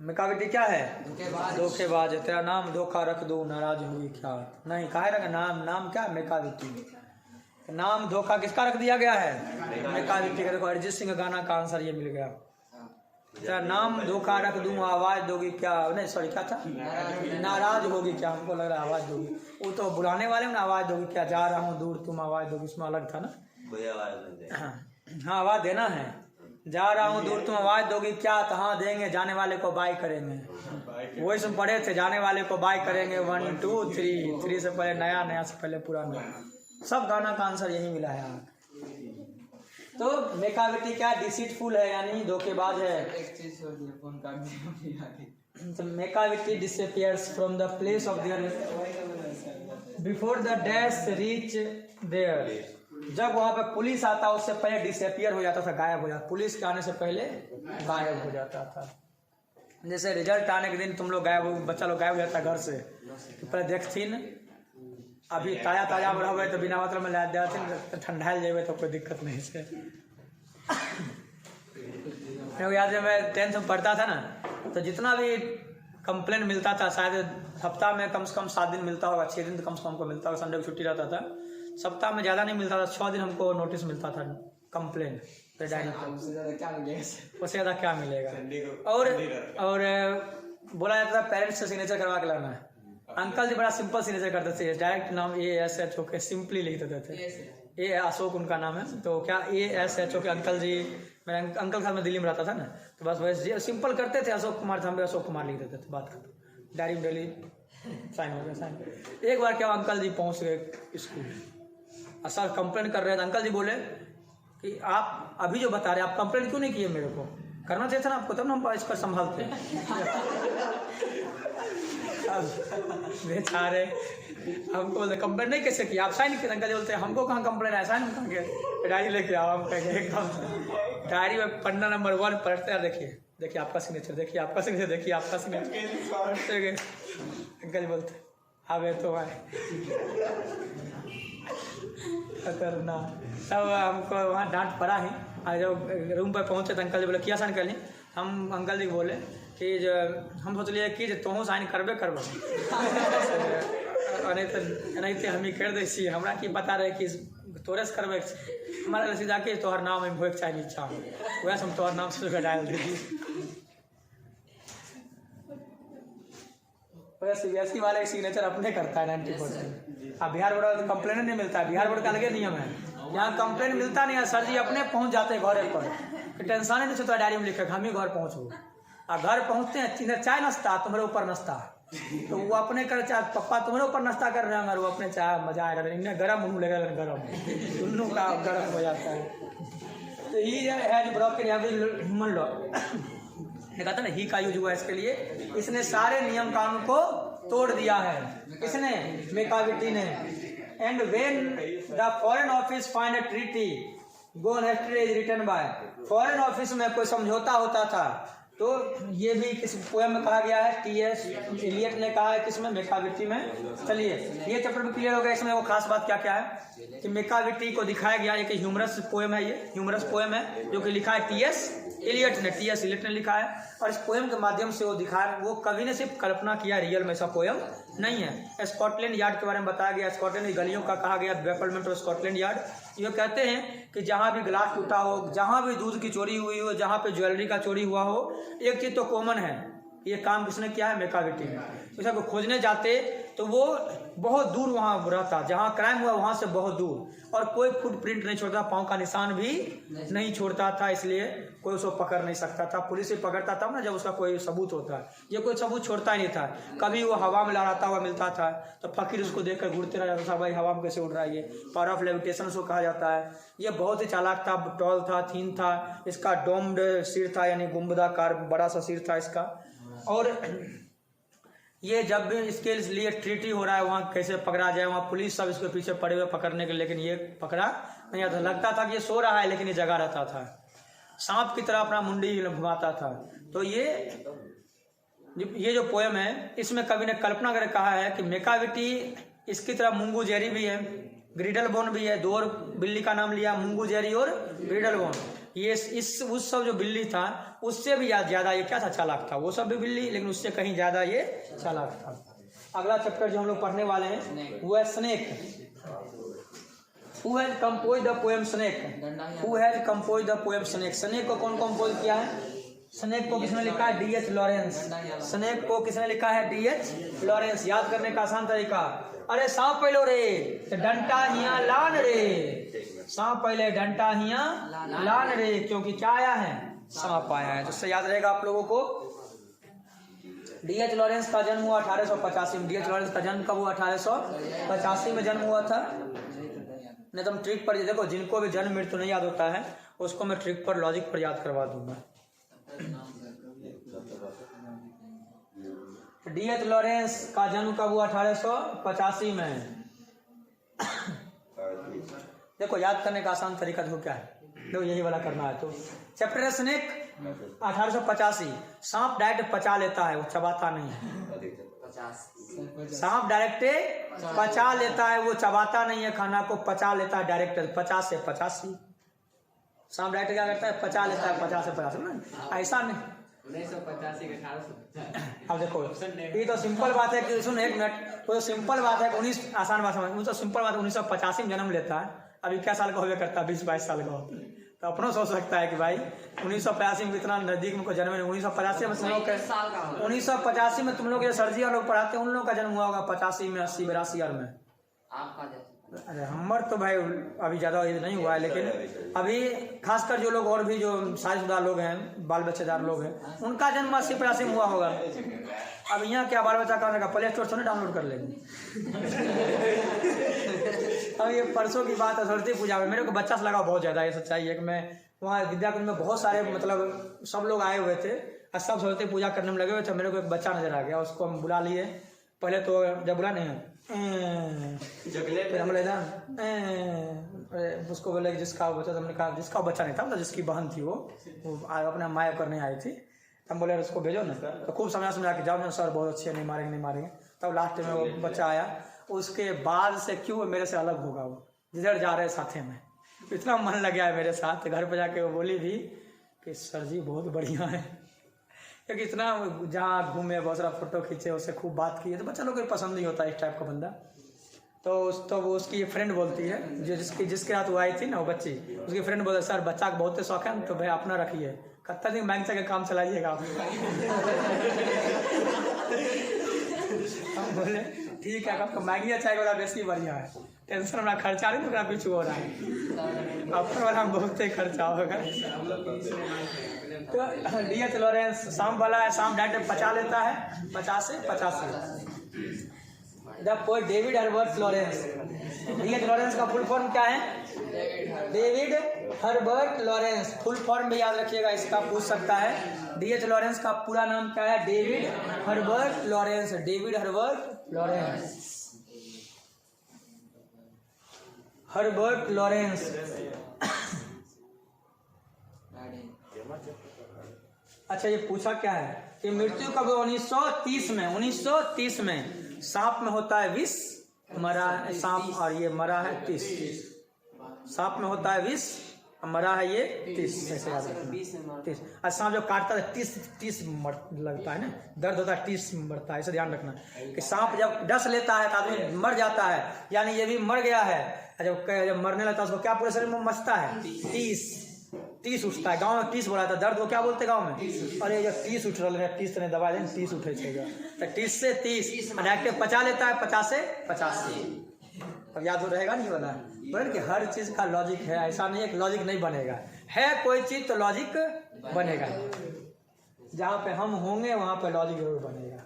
मेकाविटी क्या है, धोखेबाज है। तेरा नाम धोखा रख दो, नाराज होगी क्या, नहीं काहे रखा नाम, नाम क्या, मेकाविटी। नाम धोखा किसका रख दिया गया है, मेकाविटी का। देखो अरिजीत सिंह गाना का आंसर ये मिल गया। तेरा नाम धोखा रख दूं, आवाज दोगी क्या, नहीं सॉरी क्या था, नाराज होगी क्या, हमको लग रहा है आवाज दोगी। वो तो बुलाने वाले में ना, आवाज दोगी क्या, जा रहा हूँ दूर तुम आवाज दोगी, उसमें अलग था ना। हाँ आवाज देना है, जा रहा हूँ दूर तुम आवाज दोगी क्या, तो हाँ देंगे, जाने वाले को बाय करेंगे। वही सब पढ़े थे, जाने वाले को बाय करेंगे 1 2 3, 3 से पहले नया, नया से पहले पुराना। सब गाना का आंसर यही मिला है। तो मेकाविटी क्या, डिसीटफुल है यानी धोखेबाज है। तो Macavity disappears from the place of there before the dash reach there. जब वहां पे पुलिस आता उससे पहले डिसअपियर हो जाता था, गायब हो जाता। पुलिस के आने से पहले गायब हो जाता था। जैसे रिजल्ट आने के दिन तुम लोग गायब, बच्चा लोग गायब हो जाता है घर से, तो पहले देखथिन, अभी ताजा ताजा रहबै तो बिना मतलब में ला देथिन, तो ठंडाइल जेबै तो कोई दिक्कत नहीं से। मेरे याद है मैं 10th में पढ़ता था ना, तो जितना भी कंप्लेन मिलता था, शायद हफ्ता में कम से कम 7 दिन मिलता होगा, 6 दिन तो कम से कम हमको मिलता होगा, संडे को छुट्टी रहता था, सप्ताह में ज़्यादा नहीं मिलता था, 6 दिन हमको नोटिस मिलता था कंप्लेन डायरी पर। उससे ज़्यादा क्या मिलेगा। और बोला जाता था पेरेंट्स से सिग्नेचर करवा के लाना है। अंकल जी बड़ा सिंपल सिग्नेचर करते थे, डायरेक्ट नाम ASHO के सिंपली लिख देते थे। ए अशोक उनका नाम है, तो क्या ASHO के अंकल जी, मेरे अंकल के साथ में दिल्ली में रहता था ना, तो बस वैसे सिंपल करते थे, अशोक कुमार था, हम भी अशोक कुमार लिख देते थे, बात खत्म। डायरी में डेली साइन हो गया, साइन। एक बार क्या अंकल जी पहुँच गए स्कूल, सर कंप्लेन कर रहे थे, अंकल जी बोले कि आप अभी जो बता रहे हैं, आप कंप्लेन क्यों नहीं किए, मेरे को करना चाहिए था ना आपको, तब ना हम इसको संभालते। बेचारे हमको बोलते कंप्लेन नहीं कैसे किया, आप साइन किए, अंकल जी बोलते हमको कहाँ कंप्लेन है, साइन करेंगे, डायरी लेके आओ, हम कहेंगे एकदम डायरी में पन्ना नंबर 1 पढ़ते हैं, देखिए आपका सिग्नेचर, देखिए आपका सिग्नेचर, देखिए आपका सिग्नेचर। अंकल जी बोलते अबे तो भाई खतरनाक। तब हमको वहाँ डांट पड़ा ही, और जब रूम पर पहुँचे तो अंकल जी बोले किया साइन कर ली, हम अंकल जी बोले कि जो हम सोचलिए कि जो तुम साइन करबे करब, नहीं तो हम ही कर दै छी, हमरा की बता रहे कि तोरे से करबे, हमारा सीधा कि तोहर नाम में होइके चाही नीचा, वह हम तोहर नाम से डाल दी। CBSE वाले सिग्नेचर अपने करता है 90%। अब बिहार बोर्ड में कंप्लेन नहीं मिलता है, बिहार बोर्ड का अलग नियम है, यहाँ कंप्लेन मिलता नहीं है, सर जी अपने पहुँच जाते हैं घरे पर, टेंशन नहीं सोचता डायरी में लिखे हम ही घर पहुँचू, और घर पहुँचते हैं इधर चाय नाश्ता तुम्हारे ऊपर नाश्ता, तो वो अपने कर चाय, पप्पा तुम्हारे ऊपर नाश्ता कर रहे हैं, वो अपने चाय मजा आएगा, इन्हें गर्म मुँह लगेगा, गर्म दोनों का गर्म हो जाता है। तो ये है जो ब्रोकन ह्यूमन लॉ ने कहता ना, ही का यूज हुआ इसके लिए, इसने सारे नियम कानून को तोड़ दिया है, इसने मेकाविटी ने। And when the foreign office find a treaty gone history is written by, foreign office में कोई समझौता होता था, तो ये भी किस पोएम में कहा गया है, T.S. एलियट ने कहा है, किसमें, मेकाविटी में। चलिए ये चैप्टर में क्लियर हो गया। इसमें वो खास बात क्या क्या है कि मेकाविटी को दिखाया गया, एक ह्यूमरस पोएम है, ये ह्यूमरस पोएम है जो कि लिखा है T.S. एलियट ने लिखा है, और इस पोएम के माध्यम से वो दिखाया, वो कवि ने सिर्फ कल्पना किया, रियल में ऐसा पोएम नहीं है। स्कॉटलैंड यार्ड के बारे में बताया गया, स्कॉटलैंड की गलियों का कहा गया डेवलपमेंट ऑफ स्कॉटलैंड यार्ड। ये कहते हैं कि जहाँ भी ग्लास टूटा हो, जहाँ भी दूध की चोरी हुई हो, जहाँ पे ज्वेलरी का चोरी हुआ हो, एक चीज़ तो कॉमन है, ये काम किसने किया है, मेकाविटी ने। तो को खोजने जाते तो वो बहुत दूर वहाँ रहता, जहाँ क्राइम हुआ वहाँ से बहुत दूर, और कोई फुटप्रिंट नहीं छोड़ता, पाँव का निशान भी नहीं छोड़ता था, इसलिए कोई उसको पकड़ नहीं सकता था। पुलिस ही पकड़ता था ना जब उसका कोई सबूत होता है, ये कोई सबूत छोड़ता ही नहीं था। कभी वो हवा में लहराता हुआ मिलता था तो फकीर उसको देखकर घूरते रह जाता था, भाई हवा में कैसे उड़ रहा है, ये पावर ऑफ लेविटेशन उसको कहा जाता है। ये बहुत ही चालाक था, टॉल था, थीन था, इसका डोम्ड सिर था, यानी गुंबदाकार बड़ा सा सिर था इसका। और ये जब भी इसके लिए ट्रीटी हो रहा है, वहाँ कैसे पकड़ा जाए, वहाँ पुलिस सब इसके पीछे पड़े हुए पकड़ने के लिए, लेकिन ये पकड़ा नहीं आता। लगता था कि ये सो रहा है, लेकिन ये जगा रहता था, सांप की तरह अपना मुंडी घुमाता था। तो ये जो पोएम है, इसमें कवि ने कल्पना करके कहा है कि मेकाविटी इसकी तरह मुंगू जेरी भी है, ग्रिडल बोन भी है, 2 बिल्ली का नाम लिया, मुंगू जेरी और ग्रिडल बोन। ये उस सब जो बिल्ली था उससे भी ज़्यादा ये क्या था, चालाक था। वो सब भी बिल्ली, लेकिन उससे कहीं ज़्यादा ये चालाक था। अगला चैप्टर जो हम लोग पढ़ने वाले हैं वो है snake. Who has composed the poem Snake? Who has composed the poem Snake? Snake को कौन कंपोज किया है? स्नेक को किसने लिखा है? D.H. लॉरेंस। स्नेक को किसने लिखा है? D.H. लॉरेंस। याद करने का आसान तरीका, अरे सांप पहलो रे डंटा हिया लान रे, सांप पहले डंटा हिया लान रे, क्योंकि क्या आया है? सांप आया है। जिससे याद रहेगा आप लोगों को। D.H. लॉरेंस का जन्म हुआ 1885 में। D.H. लॉरेंस का जन्म कब हुआ? 1885 में जन्म हुआ था। नहीं तो हम ट्रिक पर देखो, जिनको भी जन्म मृत्यु नहीं याद होता है उसको मैं ट्रिक पर, लॉजिक पर याद करवा दूंगा। D.H. लॉरेंस का जन्म कब हुआ? 1885 में। देखो याद करने का आसान तरीका देखो क्या है। देखो यही वाला करना है। तो चैप्टर है स्नेक 1885। सांप डायरेक्ट पचा लेता है, वो चबाता नहीं है। सांप डायरेक्ट पचा लेता है, वो चबाता नहीं है खाना को, पचा लेता है डायरेक्ट। 50 से 85 सांप डायरेक्ट क्या करता है, पचा लेता है। 50 से 85 ना, ऐसा नहीं 1985 के 1800। अब देखो ये तो सिंपल बात है कि सुन एक मिनट, तो सिंपल बात है कि 19 आसान बात समझ, तो सिंपल बात है 1985 में जन्म लेता है। अभी क्या साल का होवे करता है, 20-22 साल का होता है। तो अपनों सोच सकता है कि भाई 1985 में इतना नजदीक में कोई जन्म नहीं। 1985 में तुम लोग 1985 में तुम लोग जो सर्जिया लोग पढ़ाते हैं उन लोगों का जन्म हुआ होगा 85 में, 80, 82 ईयर में। अरे हमार तो भाई अभी ज़्यादा एज नहीं हुआ है, लेकिन अभी खासकर जो लोग और भी जो शादीशुदा लोग हैं, बाल बच्चेदार लोग हैं, उनका जन्म 80-85 में हुआ होगा। अब यहाँ क्या बाल बच्चा करने का, प्ले स्टोर से नहीं डाउनलोड कर लेंगे। अब ये परसों की बात है, सरस्वती पूजा में मेरे को बच्चा से लगा बहुत ज़्यादा। ये सच्चाई है कि मैं वहाँ विद्याकुंज में बहुत सारे मतलब सब लोग आए हुए थे और सब सरस्वती पूजा करने में लगे हुए थे। मेरे को एक बच्चा नजर आ गया, उसको हम बुला लिए। पहले तो जब बुला नहीं हम ले उसको बोले जिसका बच्चा, हमने कहा जिसका बच्चा नहीं था, मतलब जिसकी बहन थी वो अपने माया करने आई थी। हम बोले उसको भेजो ना, तो खूब समझा के जाओ ना सर, बहुत अच्छे, नहीं मारेंगे। तब लास्ट में वो बच्चा आया। उसके बाद से क्यों मेरे से अलग होगा, वो जिधर जा रहे साथे में, इतना मन लग गया है मेरे साथ। घर पे जाके वो बोली भी कि सर जी बहुत बढ़िया है, क्योंकि इतना जहाँ घूमे, बहुत सारा फोटो खींचे, उससे खूब बात की है। तो बच्चा लोग को पसंद नहीं होता इस टाइप का बंदा। तो वो उसकी फ्रेंड बोलती है, जो जिसके साथ वो आई थी ना वो बच्ची, उसकी फ्रेंड बोलती है सर बच्चा का बहुत शौक है, तो भाई अपना रखिए, कत्ता दिन बैंक से काम चलाइएगा आप। हम बोले ठीक है, आपको मैगी अच्छा है, बेसी बढ़िया है, टेंशन हमारा खर्चा नहीं तो पीछू हो रहा है, अपने वाला बहुत ही खर्चा होगा। तो डीएच लॉरेंस शाम वाला है, शाम डायरेक्ट पचा लेता है 50 से 85। The poet David Herbert Lawrence. DH Lawrence का फुल फॉर्म क्या है, David Herbert Lawrence. Full form भी याद रखिएगा, इसका पूछ सकता है। डीएच लॉरेंस का पूरा नाम क्या है, David Herbert Lawrence. David Herbert Lawrence, Herbert Lawrence. अच्छा ये पूछा क्या है कि मृत्यु कब, 1930 में सांप में होता है विष, मरा है सांप और ये मरा है 30। सांप में होता है विष, मरा है ये 30। ऐसे याद रखना 30। और सांप जो काटता है 30 लगता है ना, दर्द होता है 30 मरता है, ऐसे ध्यान रखना कि सांप जब डस लेता है तो आदमी मर जाता है, यानी ये भी मर गया है। जब मरने लगता है उसको क्या पूरे शरीर में मचता है, 30 उठता है। गांव में 30 बोला था, दर्द को क्या बोलते गांव में, अरे जब 30 उठ रहा है, 30 दबा दें 30 उठे छेगा, तो 30 से 30 डायरेक्ट पचा लेता है, 50 से 85। अब याद हो रहेगा नहीं वाला, बोले कि हर चीज का लॉजिक है, ऐसा नहीं है कि लॉजिक नहीं बनेगा, है कोई चीज तो लॉजिक बनेगा। जहाँ पे हम होंगे वहां पे लॉजिक जरूर बनेगा।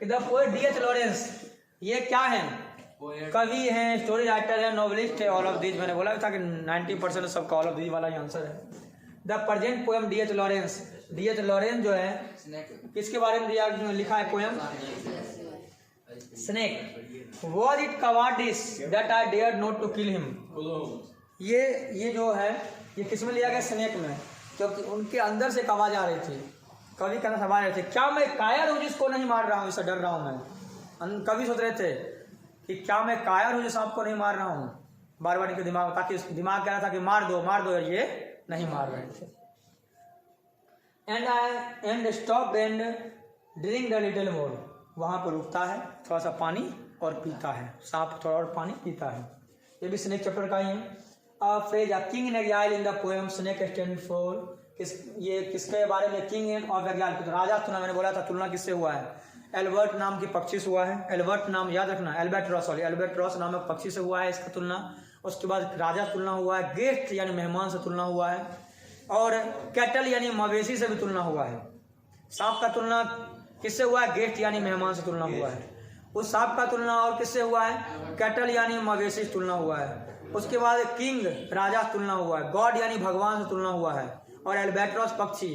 द पोएट डीएच लॉरेंस, ये क्या है, कवि हैं, स्टोरी राइटर है, नॉवेलिस्ट है, ऑल ऑफ दीज। मैंने बोला था कि 90% सबका ऑल ऑफ दीज वाला ही आंसर है। The present poem D H Lawrence. DH Lawrence जो है किसके बारे में लिखा है poem, snake. Was it cowardice that I dared not to kill him. ये जो है ये किस में लिया गया, स्नेक में, क्योंकि उनके अंदर से एक आवाज आ रही थी, कवि कहना सवाल रहे थे, क्या मैं कायर हूँ जिसको नहीं मार रहा हूँ, इससे डर रहा हूँ मैं। कवि सोच रहे थे कि क्या मैं कायर हूँ जो सांप को नहीं मार रहा हूँ, बार बार इनके दिमाग, ताकि दिमाग कह रहा था कि मार दो, ये नहीं मार रहे थे। And stop and drink the little more. वहाँ पर रुकता है, थोड़ा सा पानी और पीता है, सांप थोड़ा और पानी पीता है। ये भी स्नेक चैप्टर का ही है। Phrase king in exile in the poem snake stand for. ये किसके बारे में, किंग ऑफ एग्जाइल, राजा तुलना, मैंने बोला था तुलना किससे हुआ है, एल्बर्ट नाम की पक्षी से हुआ है। एल्बर्ट नाम याद रखना, एल्बर्ट्रॉस नामक पक्षी से हुआ है इसका तुलना। उसके बाद राजा तुलना हुआ है, गेस्ट यानी मेहमान से तुलना हुआ है, और कैटल यानी मवेशी से भी तुलना हुआ है। सांप का तुलना किससे हुआ है, गेस्ट यानी मेहमान से तुलना हुआ है। उस सांप का तुलना और किससे हुआ है, कैटल यानी मवेशी से तुलना हुआ है। उसके बाद किंग राजा से तुलना हुआ है, गॉड यानी भगवान से तुलना हुआ है, और एल्बर्ट्रॉस पक्षी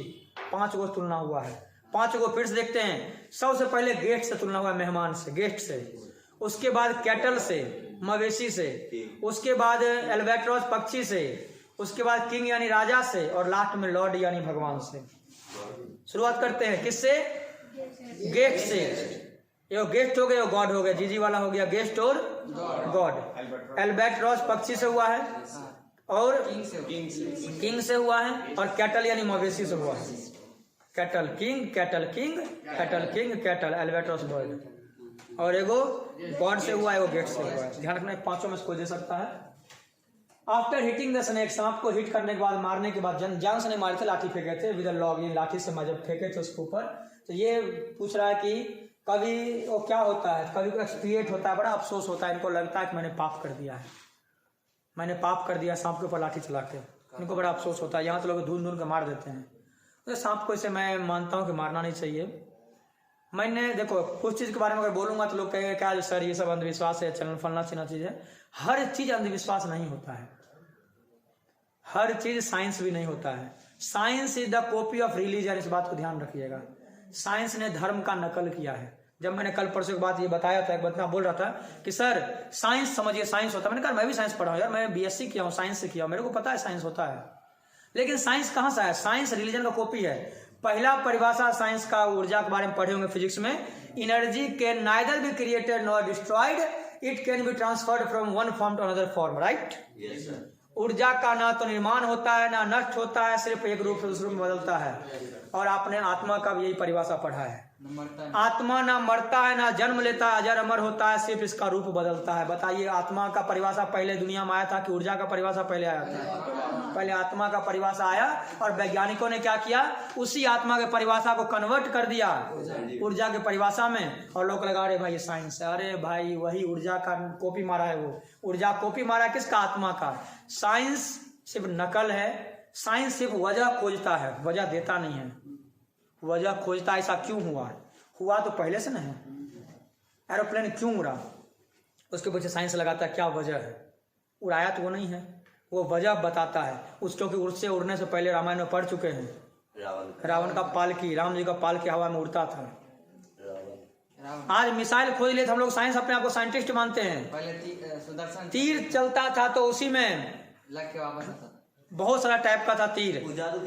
5 गो तुलना हुआ है। 5 को फिर से देखते हैं। सबसे पहले गेस्ट से तुलना हुआ है, मेहमान से, गेस्ट से। उसके बाद कैटल से, मवेशी से। उसके बाद एल्बर्ट्रॉस पक्षी से। उसके बाद किंग यानी राजा से, और लास्ट में लॉर्ड यानी भगवान से। शुरुआत करते हैं किससे? गेस्ट से। ये गेस्ट हो गए, गॉड हो गए, जीजी वाला हो गया गेस्ट और गॉड। एल्बेट्रॉस पक्षी से हुआ है, और किंग से हुआ है, और कैटल यानी मवेशी से हुआ है। Cattle king, cattle king, cattle king, cattle, albatross bird. और एगो गॉड से हुआ है, एगो गेट से हुआ है। ध्यान रखना, पांचों में से कोई दे सकता है। आफ्टर हिटिंग द स्नेक, सांप को हिट करने के बाद, मारने के बाद, जान से नहीं मारे थे, लाठी फेंके थे विद लॉग, ये लाठी से जब फेंके थे उसके ऊपर। तो ये पूछ रहा है कि कभी वो क्या होता है, कभी को एक्सपीरियंस होता है, बड़ा अफसोस होता है, इनको लगता है कि मैंने पाप कर दिया है, मैंने पाप कर दिया सांप के ऊपर लाठी चला के, इनको बड़ा अफसोस होता है। यहाँ तो लोग ढूंढ के मार देते हैं। तो सांप को इसे मैं मानता हूँ कि मारना नहीं चाहिए। मैंने देखो कुछ चीज़ के बारे में अगर बोलूँगा तो लोग कहेंगे क्या सर ये सब अंधविश्वास है, चलन फलना चिना चीज़ है। हर चीज़ अंधविश्वास नहीं होता है, हर चीज़ साइंस भी नहीं होता है। Science is the copy of religion, इस बात को ध्यान रखिएगा। साइंस ने धर्म का नकल किया है। जब मैंने कल परसों की बात ये बताया था, एक बंदा बोल रहा था कि सर साइंस समझिए, साइंस होता है। मैंने कहा मैं भी साइंस पढ़ा हूँ यार, मैं बीएससी किया हूँ, साइंस से किया हूँ, मेरे को पता है साइंस होता है। लेकिन साइंस कहाँ से आया? साइंस रिलीजन का कॉपी है। पहला परिभाषा साइंस का ऊर्जा के बारे में पढ़े होंगे फिजिक्स में, energy can neither be created nor destroyed, it can be transferred from one form to another form, right? Yes, sir. ऊर्जा का ना तो निर्माण होता है ना नष्ट होता है, सिर्फ एक रूप से दूसरे रूप में बदलता है। और आपने आत्मा का भी यही परिभाषा पढ़ा है। आत्मा ना मरता है ना जन्म लेता है, अजर अमर होता है, सिर्फ इसका रूप बदलता है। बताइए आत्मा का परिभाषा पहले दुनिया में आया था कि ऊर्जा का परिभाषा पहले आया था? पहले आत्मा का परिभाषा आया, और वैज्ञानिकों ने क्या किया, उसी आत्मा के परिभाषा को कन्वर्ट कर दिया ऊर्जा के परिभाषा में। और लोग लगा रहे भाई ये साइंस है, अरे भाई वही ऊर्जा का कॉपी मारा है, वो ऊर्जा कॉपी मारा है किसका? आत्मा का। साइंस सिर्फ नकल है, साइंस सिर्फ वजह खोजता है, वजह देता नहीं है। वजह खोजता है ऐसा क्यों हुआ, हुआ तो पहले से नहीं है। एरोप्लेन क्यों उड़ा, उसके पीछे साइंस लगाता है क्या वजह है। उड़ाया तो वो नहीं है, वो वजह बताता है। उस क्योंकि उससे उड़ने से पहले रामायण में पढ़ चुके हैं, रावण का पालकी, राम जी का पालकी हवा में उड़ता था। आज मिसाइल खोज लिए तो हम लोग साइंस अपने आप को साइंटिस्ट मानते हैं। पहले सुदर्शन तीर चलता था तो उसी में लग के वापस आता था। बहुत सारा टाइप का था तीर,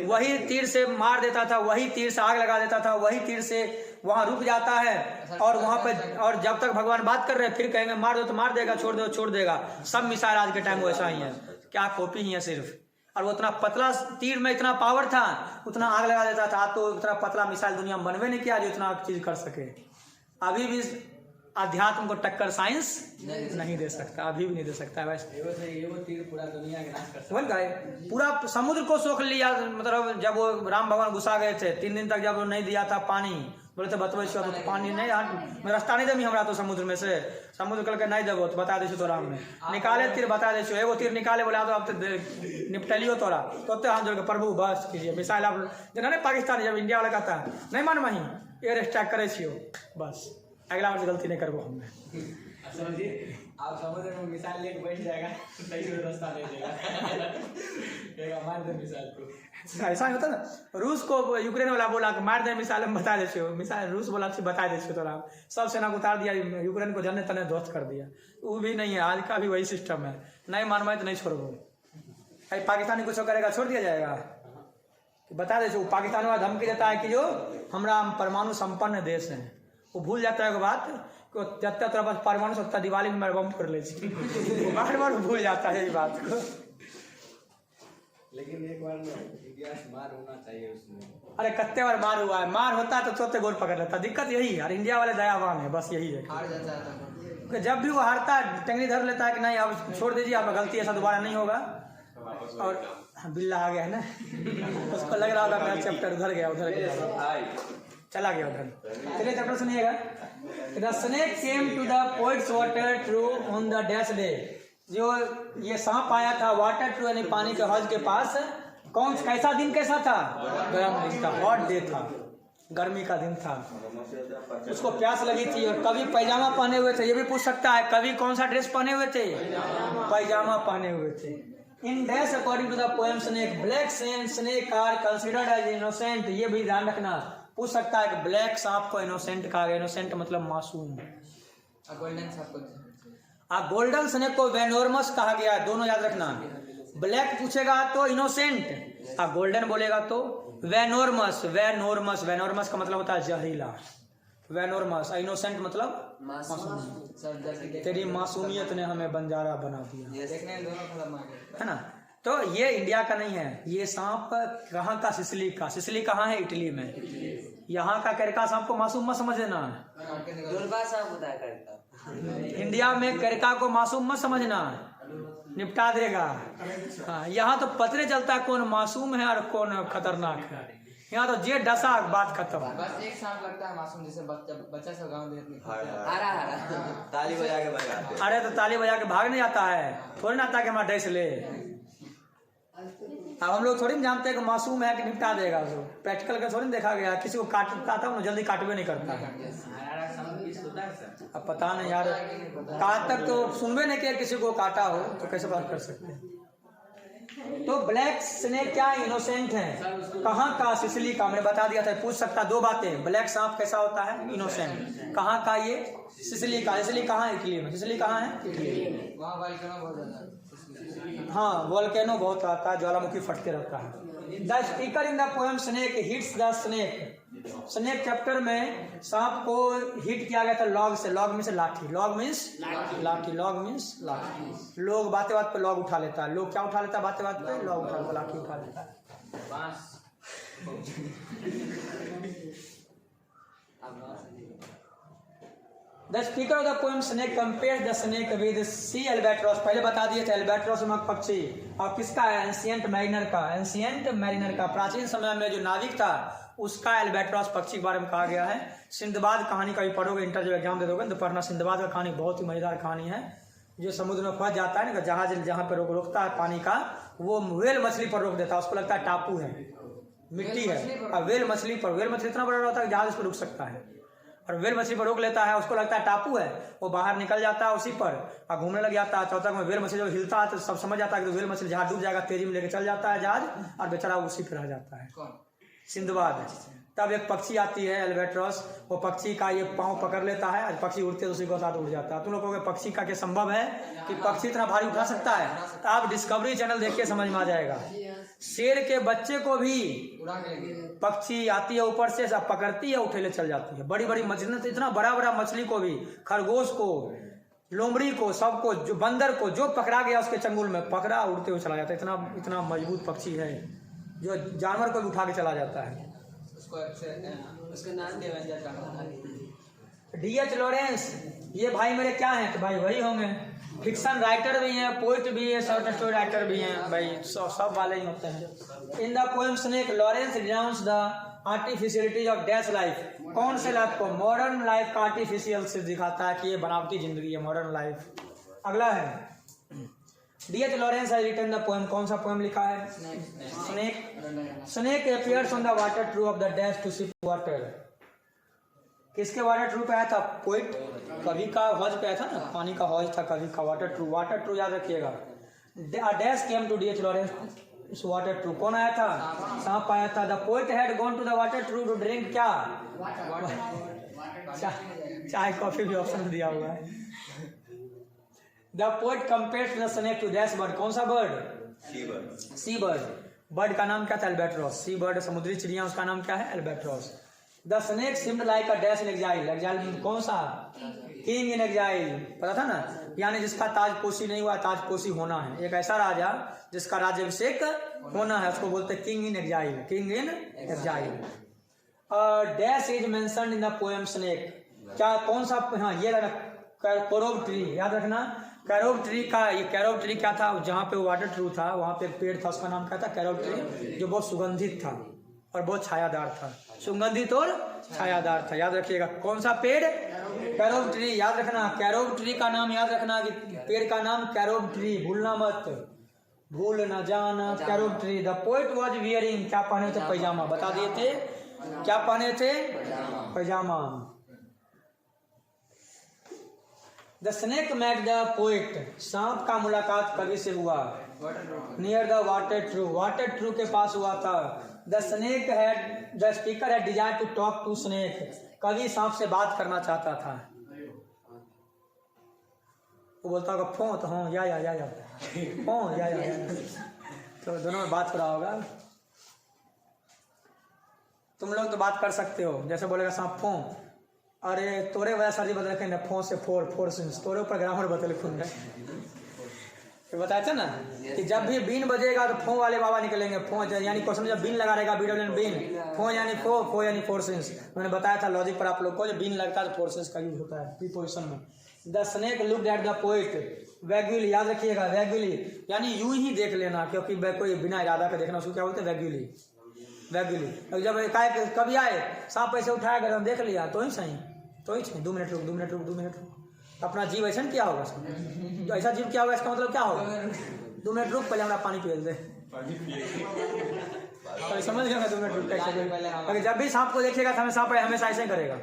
वही तीर से मार देता था, वही तीर से आग लगा देता था, वही तीर से वहां रुक जाता है। और वहां पे, और जब तक भगवान बात कर रहे हैं फिर कहेंगे मार दो तो मार देगा, छोड़ दो छोड़ देगा। सब मिसाइल आज के टाइम वैसा ही है, क्या कॉपी ही है सिर्फ। और वो इतना पतला तीर में इतना पावर था, उतना आग लगा देता था। तो इतना पतला मिसाइल दुनिया में बनवे नहीं किया जो इतना चीज कर सके। अभी भी अध्यात्म को टक्कर साइंस नहीं दे सकता, अभी भी नहीं दे सकता है। वैसे वो तीर पूरा दुनिया के नाश कर सकता बोल गए, पूरा समुद्र को सोख लिया। मतलब जब वो राम भगवान घुसा गए थे 3 दिन तक, जब वो नहीं दिया था पानी, बोले थे बतवे तो पानी नहीं, रास्ता नहीं दे हमरा तो समुद्र में से। समुद्र कल के नहीं देवो तो बता दे तोरा में निकाले तीर, बता दे एगो तीर निकाले, बोला तो अब तो निपटलियो तोरा तो हाथ जोड़ के प्रभु बस कीजिए। मिसाइल आप जना नहीं पाकिस्तान, जब इंडिया वाला कहता है नहीं मान वहीं एयर स्ट्राइक करे छियो, बस अगला बार से गलती नहीं करबो हमने। समझिए आप समुद्र में मिसाइल लेके बैठ जाएगा तो सही से रास्ता नहीं देगा, मार दे मिसाइल को। ऐसा होता ना, रूस को यूक्रेन वाला बोला कि मार दे मिसाइल, हम बता देते हो मिसाइल, रूस बोला बता देते तोरा, सब सेना को उतार दिया, यूक्रेन को जने तने ध्वस्त कर दिया। वो भी नहीं है, आज का भी वही सिस्टम है, नहीं मानवाए तो नहीं छोड़ो। भाई पाकिस्तानी कुछ करेगा छोड़ दिया जाएगा, बता देते। पाकिस्तान वाला धमकी देता है कि जो हमारा परमाणु संपन्न देश है, वो भूल जाता है बात को, जब तक पास परमाणु सत्ता दिवाली में बम कर ले बार बार भूल जाता है ये बात को। लेकिन एक बार इतिहास मार होना चाहिए उसमें। अरे कत्ते बार मार हुआ है, मार होता है तो चौथे गोल पकड़ लेता। दिक्कत यही है, इंडिया वाले दयावान है, बस यही है। हार जाता है तो जब भी वो हारता है टेंगनी धर लेता है कि नहीं अब छोड़ दीजिए, आप गलती ऐसा दोबारा नहीं होगा। और बिल्ला आ गया है ना, उसको लग रहा होगा मेरा चैप्टर उधर गया, उधर गया, चला गया उधर। चलिए चैप्टर सुनिएगा। The snake came to the poet's water trough on the dash day. जो ये सांप आया था वाटर ट्रू यानी पानी के हौज के पास, कौन कैसा दिन कैसा था? गर्म दिन था, हॉट डे था, गर्मी का दिन था। उसको प्यास लगी थी और कभी पैजामा पहने हुए थे, ये भी पूछ सकता है कभी कौन सा ड्रेस पहने हुए थे? पैजामा पहने हुए थे। In dash according to the poem snake black snake are considered as innocent. ये भी ध्यान रखना, पूछ सकता है कि ब्लैक सांप को इनोसेंट कहा गया। इनोसेंट मतलब मासूम। गोल्डन सांप को गोल्डन स्नेक को वेनोर्मस कहा गया है, दोनों याद रखना। ब्लैक पूछेगा तो इनोसेंट, और गोल्डन बोलेगा तो वेनोर्मस। वेनोर्मस, वेनोर्मस का मतलब होता है जहरीला, वेनोर्मस। इनोसेंट मतलब मासूम। सर जैसे तेरी मासूमियत ने हमें बंजारा बना दिया, देखने में दोनों खत्म आ गए। है ना। तो ये इंडिया का नहीं है, ये सांप कहाँ का, सिसिली का। सिसिली कहाँ है? इटली में। यहाँ का करका सांप को मासूम मत समझ लेना, दुर्गा साहब बताया करता। इंडिया में करका को मासूम मत समझना, निपटा देगा। हाँ, यहाँ तो पता चलता है कौन मासूम है और कौन खतरनाक है। यहाँ तो जे डसा बात खत्म। बस एक सांप लगता है मासूम, जैसे बच्चा सब गाँव देख में हरा हरा ताली बजा के भगाते। अरे तो ताली बजा के भाग नहीं आता है, थोड़ी ना आता कि हमारा डैस ले। अब हम लोग थोड़ी ना जानते हैं कि मासूम है कि निपटा देगा उसको। प्रैक्टिकल का थोड़ी ना देखा गया, किसी को काटता था वो जल्दी काटवे नहीं करता है। अब पता नहीं यार, कहाँ तक तो सुनवे नहीं किया किसी को काटा हो, तो कैसे बात कर सकते हैं। तो ब्लैक स्नेक क्या इनोसेंट है, कहाँ का? सिसिली का। मैंने बता दिया था, पूछ सकता दो बातें। ब्लैक सांप कैसा होता है? इनोसेंट। कहाँ का? ये सिसिली का। सिसिली कहाँ है? इटली में। सिसिली कहाँ है? इटली में। वहाँ वोल्केनो बहुत ज्यादा। हाँ, वोल्केनो बहुत आता है, ज्वालामुखी फटते रहता है। The speaker in the poem snake hits the snake. Snake chapter में सांप को हिट किया गया था लॉग से। लॉग मीन्स लाठी, लॉग मीन्स लाठी, लॉग मीन्स लाठी। लोग बातें बात पे लॉग उठा लेता है। लोग क्या उठा लेता है? बातें बात पे लॉग उठा लेता, लाठी उठा लेता है। The speaker of the poem snake compares the snake with C albatross. पहले बता दिए थे एल्बेट्रॉस नामक पक्षी। और किसका है? एंशिएंट मैरिनर का। एंशिएंट मैरिनर का, प्राचीन समय में जो नाविक था उसका एल्बेट्रॉस पक्षी के बारे में कहा गया है। सिंदबाद कहानी कभी पढ़ोगे, इंटर जब एग्जाम दे दोगे तो पढ़ना। सिंदबाद का कहानी बहुत ही मजेदार कहानी है। जो समुद्र में फंस जाता है ना, जहाज जहाँ पर रोकता है पानी का, वो व्हेल मछली पर रोक देता है। उसको लगता है टापू है, मिट्टी है। और व्हेल मछली पर, व्हेल मछली इतना बड़ा रहता है कि जहाज उस पर रुक सकता है। और व्हेल मछली पर रोक लेता है, उसको लगता है टापू है। वो बाहर निकल जाता है उसी पर और घूमने लग जाता है। चौथा में व्हेल मछली जब हिलता है तो सब समझ जाता है कि व्हेल मछली जहाज डूब जाएगा, तेजी में लेके चल जाता है जहाज, और बेचारा उसी पर रह जाता है। सिंदबाद। तब एक पक्षी आती है एल्बेट्रॉस, वो पक्षी का ये पाँव पकड़ लेता है और पक्षी उड़ते उसी के साथ उड़ जाता है। तुम लोगों के पक्षी का क्या संभव है कि पक्षी इतना भारी उठा सकता है? तो आप डिस्कवरी चैनल देख के समझ में आ जाएगा। शेर के बच्चे को भी पक्षी आती है ऊपर से, सब पकड़ती है, उठेले चल जाती है। बड़ी बड़ी मछली, इतना बड़ा बड़ा मछली को भी, खरगोश को, लोमड़ी को, सबको, जो बंदर को जो पकड़ा गया उसके चंगुल में पकड़ा, उड़ते हुए चला जाता है। इतना इतना मजबूत पक्षी है जो जानवर को भी उठा के चला जाता है। उसका नाम D.H. लॉरेंस, ये भाई मेरे क्या हैं? तो भाई वही होंगे, फिक्शन राइटर भी हैं, पोइट भी हैं, शॉर्ट स्टोरी राइटर भी हैं भाई, सब वाले ही होते हैं। In the poem snake Lawrence denounce the artificialities of dash life. कौन से लाइफ को? मॉडर्न लाइफ का आर्टिफिशियल से दिखाता है कि ये बनावटी जिंदगी है, मॉडर्न लाइफ। अगला है D.H. Lawrence has written the poem. कौन सा पोएम लिखा है? Snake. Snake appears on the water trough of the dash to sip water. किसके वाटर ट्रू पे आया था? पोइट कवि का हौज पे आया था ना, पानी का हौज था कवि का। वाटर ट्रू, वाटर ट्रू याद रखिएगा। Dash came to D.H. Lawrence water trough. कौन आया था? सांप आया था। The poet had gone to the water trough to drink क्या? चाय कॉफी भी ऑप्शन दिया हुआ है। The poet compares the snake to dash bird. कौन सा बर्ड? सी बर्ड। बर्ड का नाम क्या था? एल्बेट्रॉस। सी बर्ड समुद्री चिड़िया, उसका नाम क्या है? Albatross. The snake seemed like a dash in exile. Exile कौन सा? King in exile. पता था ना, यानी जिसका ताजपोशी नहीं हुआ, ताजपोशी होना है। एक ऐसा राजा जिसका राज्याभिषेक होना है, उसको बोलते हैं king in exile. King in exile. Dash is mentioned in the poem snake. क्या? कौन सा? हाँ, ये कैरोब ट्री, याद रखना। कैरोब ट्री का, ये कैरोब ट्री क्या था? जहाँ पे वाटर ट्रू था वहाँ पे एक पेड़ था, उसका नाम क्या था? कैरोब ट्री, जो बहुत सुगंधित था और बहुत छायादार था। सुगंधित और छायादार था, याद रखिएगा। कौन सा पेड़? कैरोब ट्री, याद रखना। कैरोब ट्री का नाम याद रखना कि पेड़ का नाम कैरोब ट्री, भूलना मत, भूल न जाना। Carob tree. The poet was wearing, क्या पहने थे? पैजामा। बता दिए थे, क्या पहने थे? पैजामा। The snake met the poet. सांप का मुलाकात कवि से हुआ near the water trough. Water trough के पास हुआ था। The snake had, the speaker had desire to talk to snake. कवि सांप से बात करना चाहता था। वो बोलता होगा फों तो हाँ या फों या तो दोनों में बात हो रहा होगा। तुम लोग तो बात कर सकते हो, जैसे बोलेगा सांप फों, अरे तोरे वजह सर्दी बदल के फों से फोर सिंस तोरे ऊपर ग्रामर बदल खुद तो बताया था ना कि जब भी बीन बजेगा तो फों वाले बाबा निकलेंगे। फों यानी क्वेश्चन जब बीन लगा रहेगा बीन फों यानी फो यानी फोर सेंस। मैंने बताया था लॉजिक पर आप लोग को, जब बीन लगता है तो फोर सेंस का यूज होता है प्रीपोजिशन में। The snake looked at the poet vaguely, याद रखिएगा वैग्यूली यानी यूं ही देख लेना, क्योंकि कोई बिना इरादा का देखना उसको क्या बोलते हैं वैग्यूली। जब कभी आए सांप ऐसे उठाया गर्दन देख लिया तो ही सही 2 मिनट रुक अपना जीव ऐसा क्या होगा, जो ऐसा जीव क्या होगा इसका मतलब क्या होगा 2 मिनट रुक पहले हमारा पानी पियल दे। तो समझ गया 2 मिनट रुक कैसे। जब भी सांप को देखिएगा तो सांप हमेशा ऐसे ही करेगा,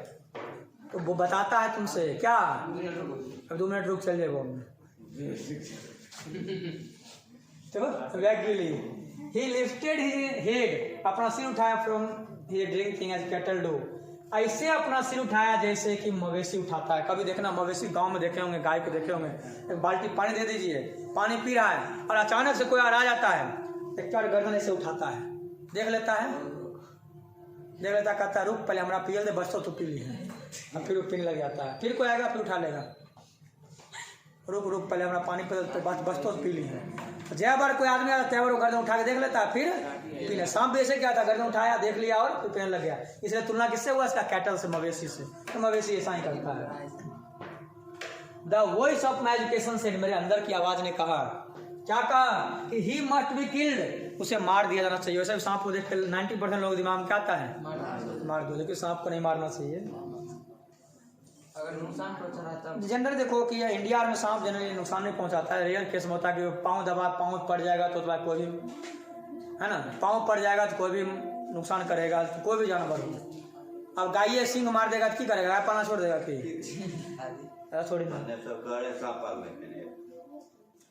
तो वो बताता है तुमसे क्या अब 2 मिनट रुक चल जाए वो तो vaguely he lifted his head, अपना सिर उठाया from his drinking as cattle do, ऐसे अपना सिर उठाया जैसे कि मवेशी उठाता है। कभी देखना मवेशी गांव में देखे होंगे, गाय को देखे होंगे, एक बाल्टी पानी दे दीजिए, पानी पी रहा है और अचानक से कोई आ जाता है, एक गर्दन ऐसे उठाता है, देख लेता कहता है रुक पहले हमारा पियल दे बस तो पी ली है, और फिर वो पीने लग जाता है। फिर कोई आएगा फिर उठा लेगा, रुक पहले हमारा पानी बस तो पी ली है। जय बार कोई आदमी आता है वो गर्दन उठा के देख लेता है फिर पीने। सांप भी ऐसे क्या था, गर्दन उठाया देख लिया और फिर पीने लग गया। इसलिए तुलना किससे हुआ इसका, कैटल से, मवेशी से। तो मवेशी ऐसा ही करता है। The voice of my education said, मेरे अंदर की आवाज ने कहा, क्या कहा कि ही मस्ट बी किल्ड, उसे मार दिया जाना चाहिए। वैसे भी सांप को देख कर 90% लोग दिमाग में क्या आता है मार दो, लेकिन सांप को नहीं मारना चाहिए। अगर नुकसान पहुंचाता है जनरल देखो कि इंडिया में सांप जनरली नुकसान नहीं पहुंचाता है। रियल केस में होता है कि पाँव पड़ जाएगा तो कोई भी है ना, पाँव पड़ जाएगा तो कोई भी नुकसान करेगा, तो कोई भी जानवर हो। अब गाय सिंह मार देगा तो क्या करेगा, गाय पालना छोड़ देगा कि थोड़ी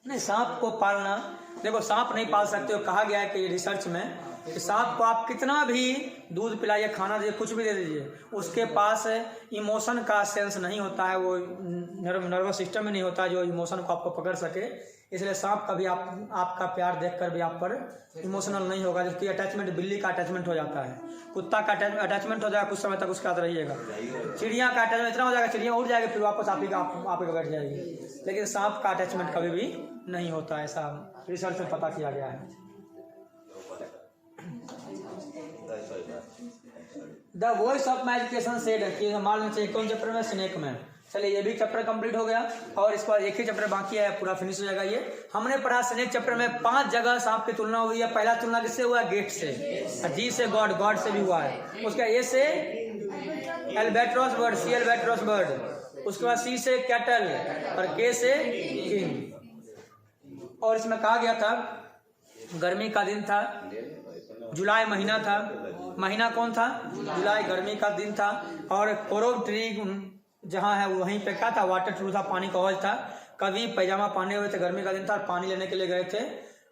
नहीं। सांप को पालना, देखो सांप नहीं पाल सकते हो। कहा गया है कि रिसर्च में कि सांप को आप कितना भी दूध पिलाइए, खाना दीजिए, कुछ भी दे दीजिए, उसके पास इमोशन का सेंस नहीं होता है, वो नर्वस सिस्टम में नहीं होता जो इमोशन को आपको पकड़ सके। इसलिए सांप कभी आपका प्यार देखकर भी आप पर इमोशनल नहीं होगा। जबकि अटैचमेंट बिल्ली का अटैचमेंट हो जाता है, कुत्ता का अटैचमेंट हो जाएगा, कुछ समय तक उसके साथ रहिएगा। चिड़िया का अटैचमेंट इतना हो जाएगा, चिड़िया उड़ जाएगी फिर वापस आप ही बैठ जाएगी। लेकिन सांप का अटैचमेंट कभी भी नहीं होता, ऐसा रिसर्च में पता किया गया है। The voice of my education said कि मालूम चाहिए कौन चैप्टर में, स्नेक में। चलिए ये भी चैप्टर कंप्लीट हो गया और इसके बाद एक ही चैप्टर बाकी है, पूरा फिनिश हो जाएगा। ये हमने पढ़ा स्नेक चैप्टर में 5 जगह सांप की तुलना हुई है। पहला तुलना किससे हुआ, गेट से, जी से गॉड से भी हुआ है। उसका ए से एल्बेट्रॉस बर्ड, सी एल्बेट्रॉस बर्ड, उसके बाद सी से कैटल और के से किंग। और इसमें कहा गया था गर्मी का दिन था, जुलाई महीना था। महीना कौन था, जुलाई, गर्मी का दिन था। और कोरोब ट्री जहाँ है वहीं पे क्या था, वाटर ट्रू था, पानी का हौज था। कभी पैजामा पहने हुए थे, गर्मी का दिन था, पानी लेने के लिए गए थे।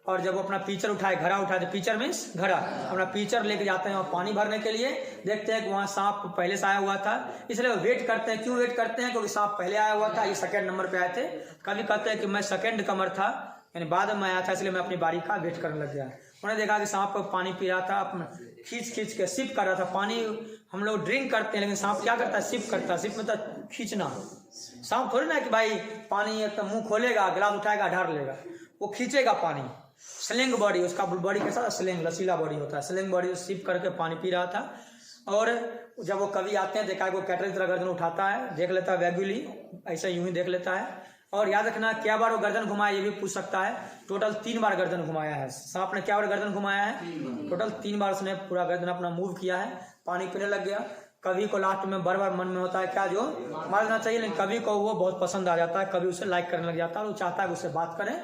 और जब वो अपना पीचर उठाए, घड़ा उठाए, तो पीचर मीन्स घड़ा, अपना पीचर लेके जाते हैं और पानी भरने के लिए। देखते हैं कि वहाँ सांप पहले से आया हुआ था, इसलिए वेट करते हैं। क्यों वेट करते हैं, क्योंकि सांप पहले आया हुआ था, ये 2nd नंबर पे आए थे। कभी कहते हैं कि मैं 2nd कमर था, यानी बाद में आया था, इसलिए मैं अपनी बारी का वेट करने लग गया। उन्होंने देखा कि सांप पानी पी रहा था, अपना खींच के सिप कर रहा था। पानी हम लोग ड्रिंक करते हैं, लेकिन सांप क्या करता है, सिप करता है। सिप में तो खींचना, सांप थोड़ी ना कि भाई पानी एकदम मुंह खोलेगा, गिलास उठाएगा, ढार लेगा, वो खींचेगा पानी। स्लिंग बॉडी, उसका बॉडी कैसा, स्लिंग, लचीला बॉडी होता है। स्लिंग बॉडी सिप करके पानी पी रहा था। और जब वो कभी आते हैं, देखा वो कैटल की तरह गर्दन उठाता है, देख लेता है वैग्यूली, ऐसा यूं ही देख लेता है। और याद रखना क्या बार वो गर्दन घुमाया, ये भी पूछ सकता है। टोटल 3 बार गर्दन घुमाया है सांप ने। क्या बार गर्दन घुमाया है, टोटल 3 बार उसने पूरा गर्दन अपना मूव किया है। पानी पीने लग गया। कभी को लास्ट में बार मन में होता है क्या, जो मारना चाहिए, लेकिन कभी को वो बहुत पसंद आ जाता है, कभी उसे लाइक करने लग जाता है, वो चाहता है उससे बात करें।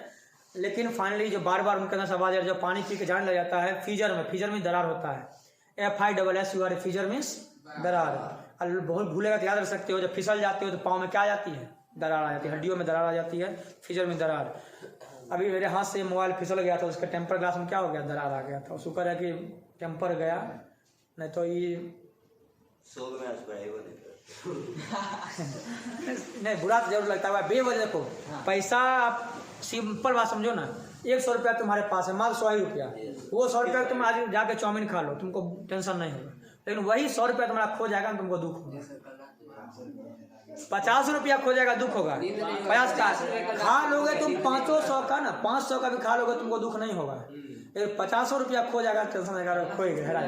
लेकिन फाइनली जो बार उनके अंदर आवाज है, जो पानी पी के जाने लग जाता है, फीजर में दरार होता है। FISSUR, फीजर मीन्स दरार। बहुत भूलेगा तो याद रख सकते हो, जब फिसल जाते हो तो पाँव में क्या आ जाती है, दरार आ जाती है, हड्डियों में दरार आ जाती है, फीजर में दरार। अभी मेरे हाथ से मोबाइल फिसल गया था, उसके टेम्पर ग्लास में क्या हो गया, दरार आ गया था। शुक्र है कि टेम्पर गया, नहीं तो ये शौक में आज पढ़ाई वो नहीं नहीं बुरा तो जरूर लगता है बेवजह। देखो पैसा आप सिंपल बात समझो ना, 100 रुपया तुम्हारे पास है, मात्र 100 रुपया, वो 100 रुपया तुम आज जाके चाउमीन खा लो, तुमको टेंशन नहीं होगा। लेकिन वही 100 रुपया तुम्हारा खो जाएगा, तुमको दुख होगा। 50 रुपया खो जाएगा, दुख होगा। 50 का खा लोगे तुम, 500 का ना, 500 का भी खा लोगे, तुमको दुख नहीं होगा। 50 रुपया खो जाएगा, टेंशन रहेगा, खोएगा।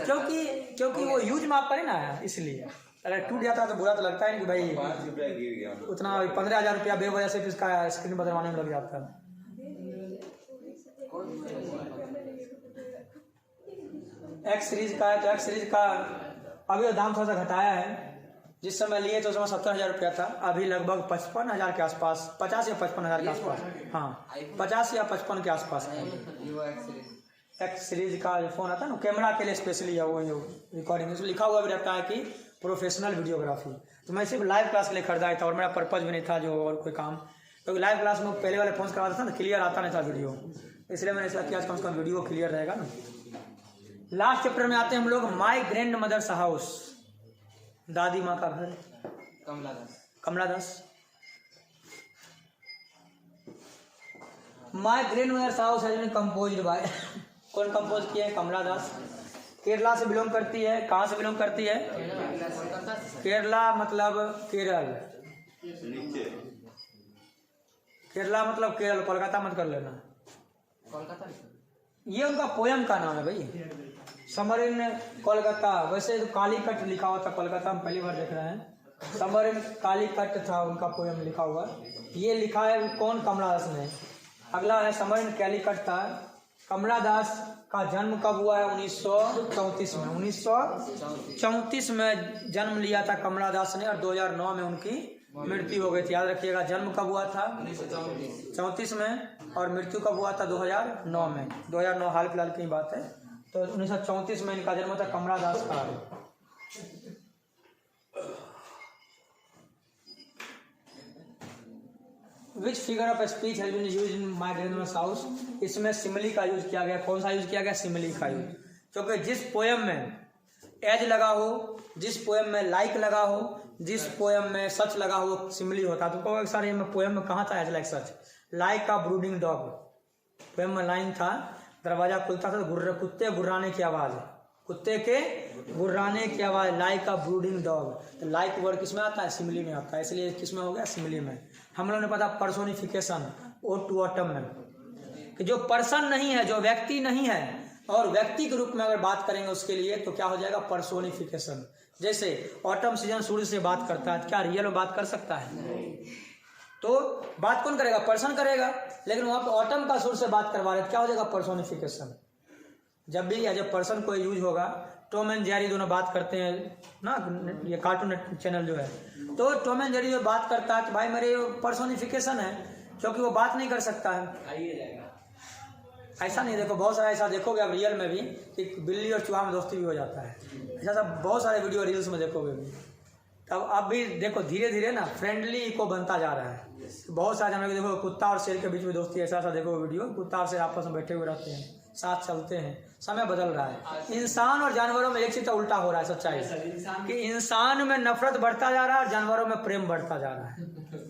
क्योंकि वो यूज में आप करें ना, इसलिए अगर टूट जाता है तो बुरा तो लगता है कि भाई 5 रुपया गिर गया। उतना 15,000 रुपया बेवजह से इसका स्क्रीन बदलवाने में लग जाता है। एक्स सीरीज का है तो एक्स सीरीज का अभी दाम थोड़ा सा घटाया है। जिस समय लिए तो उस समय 70,000 रुपया था, अभी लगभग 55,000 के आसपास, 50 या 55,000 के आसपास, हाँ 50 या 55 के आसपास है। एक्स सीरीज का जो फोन आता है ना, कैमरा के लिए स्पेशली है, वो रिकॉर्डिंग इसमें लिखा हुआ भी रहता है कि प्रोफेशनल वीडियोग्राफी। तो मैं सिर्फ लाइव क्लास के लिए खरीदा था और मेरा पर्पज भी नहीं था जो और कोई काम, क्योंकि लाइव क्लास में पहले वाले फोन करवाता था ना, क्लियर आता नहीं था वीडियो, इसलिए मैंने ऐसा किया कम से कम वीडियो क्लियर रहेगा ना। लास्ट चैप्टर में आते हैं हम लोग, माई ग्रैंड मदर्स हाउस, दादी माँ का घर, कमला दास। माई ग्रैंड मदर्स हाउस है कंपोज्ड बाय कौन कंपोज किया है? कमला दास। केरला से बिलोंग करती है। कहाँ से बिलोंग करती है? केरला मतलब केरल, नीचे केरला मतलब केरल, कोलकाता मत कर लेना। ये उनका पोयम का नाम है भाई, समर इन कोलकाता। वैसे तो कालीकट लिखा हुआ था कोलकाता में, पहली बार देख रहे हैं। समर इन कालीकट था उनका पोयम लिखा हुआ, ये लिखा है कौन? कमला दास ने। अगला है समर इन कालीकट था। कमला दास का जन्म कब हुआ है? 1934 में। 1934 में जन्म लिया था कमला दास ने और 2009 में उनकी मृत्यु हो गई थी। याद रखिएगा, जन्म कब हुआ था? 34 में, और मृत्यु कब हुआ था? 2009 में। 2009 हाल फिलहाल की बात है। तो 1934 में इनका जन्म था, कमला दास का। Which figure of speech has been used in my grandmother's house? इसमें सिमिली का यूज किया गया। कौन सा यूज किया गया? सिमिली का यूज। क्योंकि जिस पोयम में एज लगा हो, जिस पोयम में लाइक लगा हो, जिस पोयम में सच लगा हो, वो सिमिली होता है। तो कहोगे सर ये पोयम में कहाँ था as like such? Like a brooding dog, poem में लाइन था, दरवाजा खुलता था तो कुत्ते गुर्राने की आवाज, कुत्ते के गुर्राने की आवाज, लाइक अ ब्रूडिंग डॉग। तो लाइक वर्ड किसमें आता है? सिमिली में आता है, इसलिए किसमें हो गया? सिमिली में। हम लोगों ने पता पर्सोनिफिकेशन टू ऑटम में, कि जो पर्सन नहीं है, जो व्यक्ति नहीं है, और व्यक्ति के रूप में अगर बात करेंगे उसके लिए तो क्या हो जाएगा? पर्सोनिफिकेशन। जैसे ऑटम सीजन सूर्य से बात करता है, क्या रियल में बात कर सकता है? तो बात कौन करेगा? पर्सन करेगा। लेकिन वहां पर ऑटम का सूर्य से बात करवा रहे, क्या हो जाएगा? पर्सोनिफिकेशन। जब भी एज ए पर्सन कोई यूज होगा, टॉम एंड जेरी दोनों बात करते हैं ना, ये कार्टून चैनल जो है, तो टॉम एंड जेरी जो बात करता है तो भाई मेरे पर्सोनिफिकेशन है, क्योंकि वो बात नहीं कर सकता है। ऐसा नहीं, देखो बहुत सारा ऐसा देखोगे आप रियल में भी कि बिल्ली और चूहा में दोस्ती भी हो जाता है। ऐसा सब बहुत सारे वीडियो रील्स में देखोगे भी। तब अब भी देखो धीरे धीरे ना फ्रेंडली को बनता जा रहा है। बहुत सारे जानवर देखो, कुत्ता और शेर के बीच में दोस्ती, ऐसा ऐसा देखो वीडियो, कुत्ता और शेर आपस में बैठे हुए रहते हैं, साथ चलते हैं। समय बदल रहा है। इंसान और जानवरों में एक चीज उल्टा हो रहा है, सच्चाई कि इंसान में नफरत बढ़ता जा रहा है और जानवरों में प्रेम बढ़ता जा रहा है।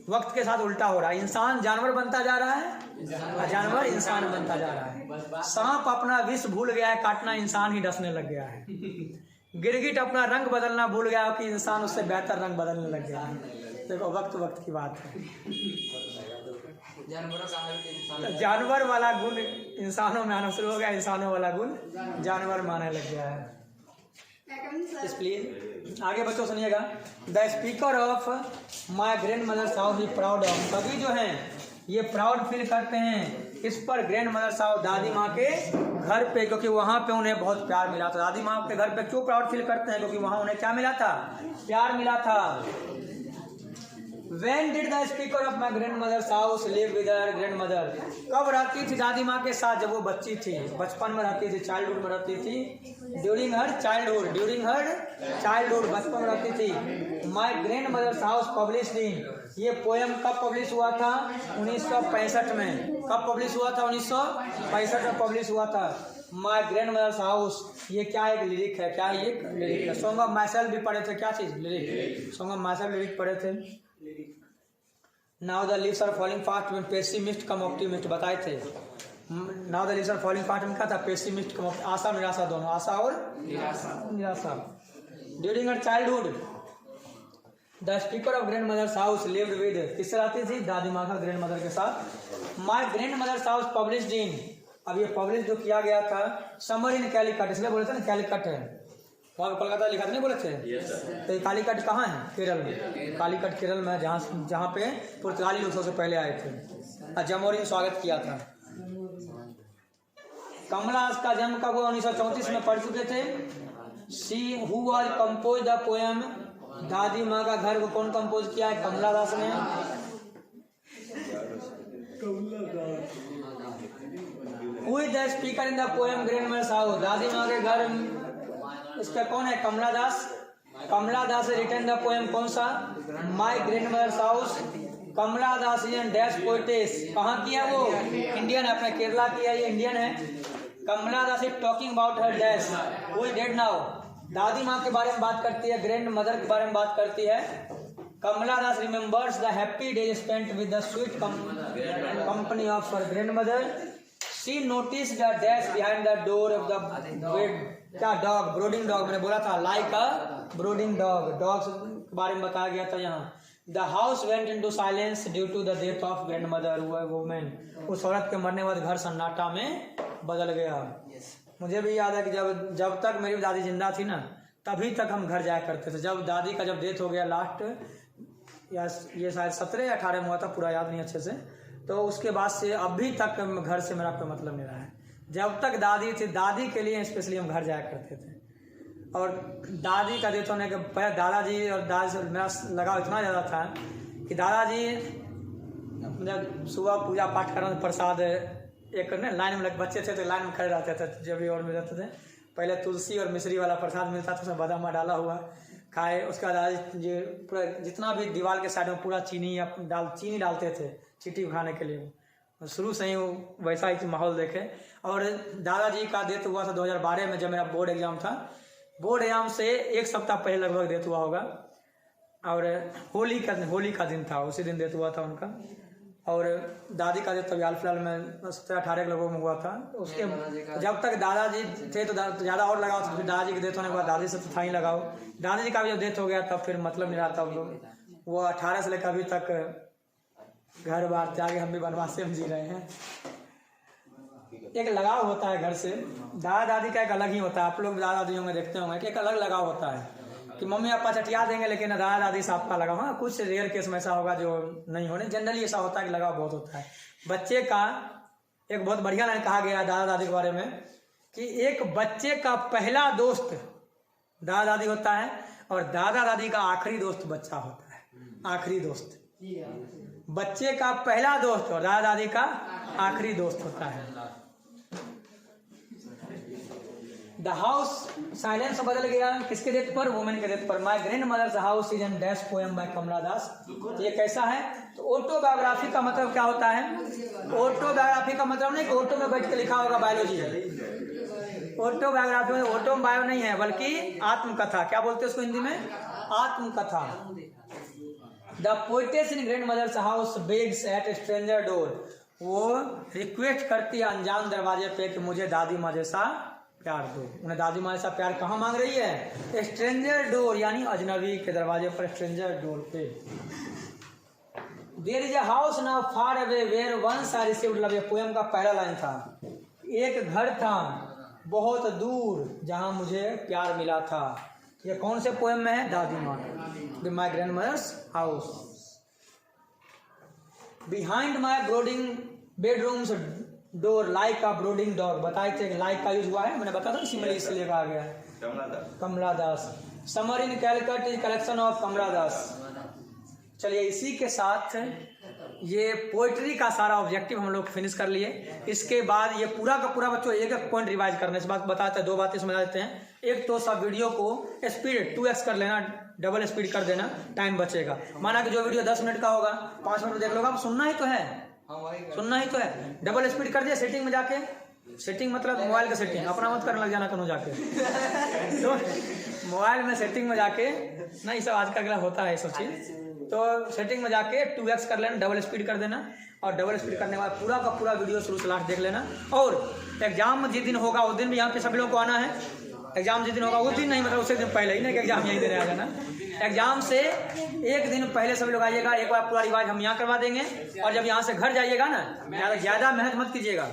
वक्त के साथ उल्टा हो रहा है, इंसान जानवर बनता जा रहा है और जानवर इंसान बनता जा रहा है। सांप अपना विष भूल गया है काटना, इंसान ही डसने लग गया है। गिरगिट अपना रंग बदलना भूल गया कि इंसान उससे बेहतर रंग बदलने लग गया है। देखो वक्त वक्त की बात है। जानवर वाला गुण इंसानों में आना शुरू हो गया, इंसानों वाला गुण जानवर में आने लग गया है। प्लीज आगे बच्चों सुनिएगा। The speaker of my grandmother's house is proud of. कवि जो हैं ये प्राउड फील करते हैं इस पर, ग्रैंड मदर्स हाउस, दादी माँ के घर पे, क्योंकि वहाँ पे उन्हें बहुत प्यार मिला था। दादी माँ के घर पे क्यों प्राउड फील करते हैं? क्योंकि वहाँ उन्हें क्या मिला था? प्यार मिला था। When did the speaker of my grandmother's house live with her grandmother? कब रहती थी दादी माँ के साथ? जब वो बच्ची थी, बचपन में रहती थी, चाइल्डहुड में रहती थी। ड्यूरिंग हर चाइल्डहुड, बचपन में रहती थी। My grandmother's house publish in, ये पोयम कब पब्लिश हुआ था? 1965 में। कब पब्लिश हुआ था? 1965 में पब्लिश हुआ था। माई ग्रैंड मदर्स हाउस, ये क्या एक लिरिक है, क्या है ये लिरिक है। सॉन्ग ऑफ माई सेल्फ भी पढ़े थे, क्या चीज lyric, song of myself lyric पढ़े थे। Now the leaves are falling fast when pessimist cum optimist बताए थे। Now the leaves are falling fast में क्या था, पेसिमिस्ट कम, आशा निराशा दोनों, आशा और निराशा। During her childhood the speaker of grandmother's house lived with, किससे रहती थी, दादी माँ का ग्रैंड मदर के साथ। My grandmother's house published in, अब ये पब्लिश जो किया गया था समर इन कैलिकट, इसलिए बोले थे ना कैलिकट है, वहाँ कोलकाता लिखा था नहीं बोले थे। तो ये कालीकट कहाँ है, केरल में, कालीकट केरल में, जहाँ पे पुर्तगाली लोग सबसे पहले आए थे और जमोरी ने स्वागत किया था। कमला दास का जन्म कब हुआ, 1934 में पढ़ चुके थे। See who was compose the poem, दादी माँ का घर को कौन कंपोज किया है, कमला दास ने। Who is the speaker in the poem grandmother's house, दादी माँ के घर, इसका कौन है, Kamala Das. Kamala Das written the poem कौन सा, my grandmother's house. Kamala Das is dash poetess, कहाँ की है वो, इंडियन है, अपने केरला की है, ये इंडियन है। Kamala Das is talking about her dash, who is dead now, दादी माँ के बारे में बात करती है, ग्रैंड मदर के बारे में बात करती है। Kamala Das remembers the happy days spent with the sweet company of her grandmother. She notice the dash behind the door of the bed, क्या डॉग, ब्रोडिंग डॉग, मैंने बोला था like a brooding dog, dogs के बारे में बताया गया था यहाँ। The house went into silence due to the death of grandmother women, उस औरत के मरने के बाद घर सन्नाटा में बदल गया। मुझे भी याद है कि जब तक मेरी दादी जिंदा थी ना, तभी तक हम घर जाया करते थे। जब दादी का जब डेथ हो गया लास्ट, या ये शायद 17 या 18 में हुआ था, पूरा याद नहीं अच्छे से, तो उसके बाद से अभी तक घर से मेरा कोई मतलब नहीं रहा है। जब तक दादी थी, दादी के लिए स्पेशली हम घर जाया करते थे। और दादी का डेथ होने के पहले दादाजी और दादी से मेरा लगाव इतना ज़्यादा था कि दादाजी जब सुबह पूजा पाठ करना, प्रसाद एक ना लाइन में बच्चे थे तो लाइन में खड़े रहते थे, जब भी और में रहते थे, पहले तुलसी और मिश्री वाला प्रसाद मिलता था, उसमें बादाम डाला हुआ खाए। उसके बाद दादाजी पूरा जितना भी दीवार के साइड में पूरा चीनी डालते थे चीटी खाने के लिए, शुरू से ही वैसा ही माहौल देखे। और दादाजी का डेथ हुआ था 2012 में, जब मेरा बोर्ड एग्जाम था। बोर्ड एग्जाम से एक सप्ताह पहले लगभग डेथ हुआ होगा, और होली का दिन था, उसी दिन डेथ हुआ था उनका। और दादी का डेथ अभी हाल फिलहाल में 17-18 लोगों में हुआ था। उसके जब तक दादाजी थे तो ज़्यादा और लगाओ था, फिर दादाजी के डेथ होने के बाद दादी से तो था ही लगाओ। दादाजी का भी जब डेथ हो गया तब फिर मतलब नहीं रहा था। वो 18 से लेकर अभी तक घर बार त्यागे, हम भी वनवास से जी रहे हैं। एक लगाव होता है घर से, दादा दादी का एक अलग ही होता है। आप लोग दादा दादियों में देखते होंगे कि एक अलग लगाव होता है कि मम्मी पापा चटिया देंगे, लेकिन दादा दादी से आपका लगाव, हाँ कुछ रेयर केस में ऐसा होगा जो नहीं होने, जनरली ऐसा होता है कि लगाव बहुत होता है। बच्चे का एक बहुत बढ़िया लाइन कहा गया है दादा दादी के बारे में कि एक बच्चे का पहला दोस्त दादा दादी होता है, और दादा दादी का आखिरी दोस्त बच्चा होता है। आखिरी दोस्त, बच्चे का पहला दोस्त और दादा दादी का आखिरी दोस्त होता है। द हाउस, साइलेंस बदल गया किसके डेथ पर, वुमेन के डेथ पर। My grandmother's house is an dash poem by Kamala Das. ये कैसा है, तो ऑटोबायोग्राफी का मतलब क्या होता है, ऑटोबायोग्राफी का मतलब नहीं कि ऑटो में बैठ के लिखा होगा बायोलॉजी है। ऑटोबायोग्राफी में ऑटो बायो नहीं है, बल्कि आत्मकथा। क्या बोलते हैं उसको हिंदी में, आत्मकथा। The poetess in grandmother's house begs at a stranger door, वो रिक्वेस्ट करती है अनजान दरवाजे पे कि मुझे दादी माँ जैसा प्यार दो। उन्हें दादी माँ जैसा प्यार कहाँ मांग रही है, स्ट्रेंजर डोर, यानी अजनबी के दरवाजे पर, स्ट्रेंजर डोर पे। There is a house now far away where once I received love, ये पोएम का पहला लाइन था। एक घर था बहुत दूर जहाँ मुझे प्यार मिला था। ये कौन से पोएम में है, दादी माँ, the my grandmother's house. Behind my brooding bedrooms door like a brooding dog, बताए थे लाइक का यूज हुआ है, मैंने बताया था सिमिलर इसलिए कहा गया है। Kamala Das. Summer in Calcutta is collection of Kamala Das. चलिए इसी के साथ ये पोइट्री का सारा ऑब्जेक्टिव हम लोग फिनिश कर लिए। इसके बाद ये पूरा का पूरा बच्चों एक एक पॉइंट रिवाइज करने, इस बात बताते हैं, दो बातें समझा देते हैं। एक तो सब वीडियो को स्पीड 2x कर लेना, डबल स्पीड कर देना, टाइम बचेगा। माना कि जो वीडियो 10 मिनट का होगा 5 मिनट देख लो, आप सुनना ही तो है, सुनना ही तो है। डबल स्पीड कर दिया सेटिंग में जाके, सेटिंग मतलब मोबाइल का सेटिंग, अपना मत करने लग जाना कहीं जाके। तो मोबाइल में सेटिंग में जाके, नहीं सब आज का अगला होता है सब चीज़, तो सेटिंग में जाके 2x कर लेना, डबल स्पीड कर देना, और डबल स्पीड करने के बाद पूरा का पूरा वीडियो शुरू से लास्ट देख लेना। और एग्जाम जिस दिन होगा उस दिन भी यहाँ पे सभी लोगों को आना है। एग्जाम जिस दिन होगा उस दिन नहीं, मतलब उससे दिन पहले ही, नहीं कि एग्जाम यहीं देने आ जाना। एग्जाम से एक दिन पहले सभी लोग आइएगा, एक बार पूरा रिवाइज हम यहाँ करवा देंगे। और जब यहाँ से घर जाइएगा ना, ज़्यादा मेहनत मत कीजिएगा।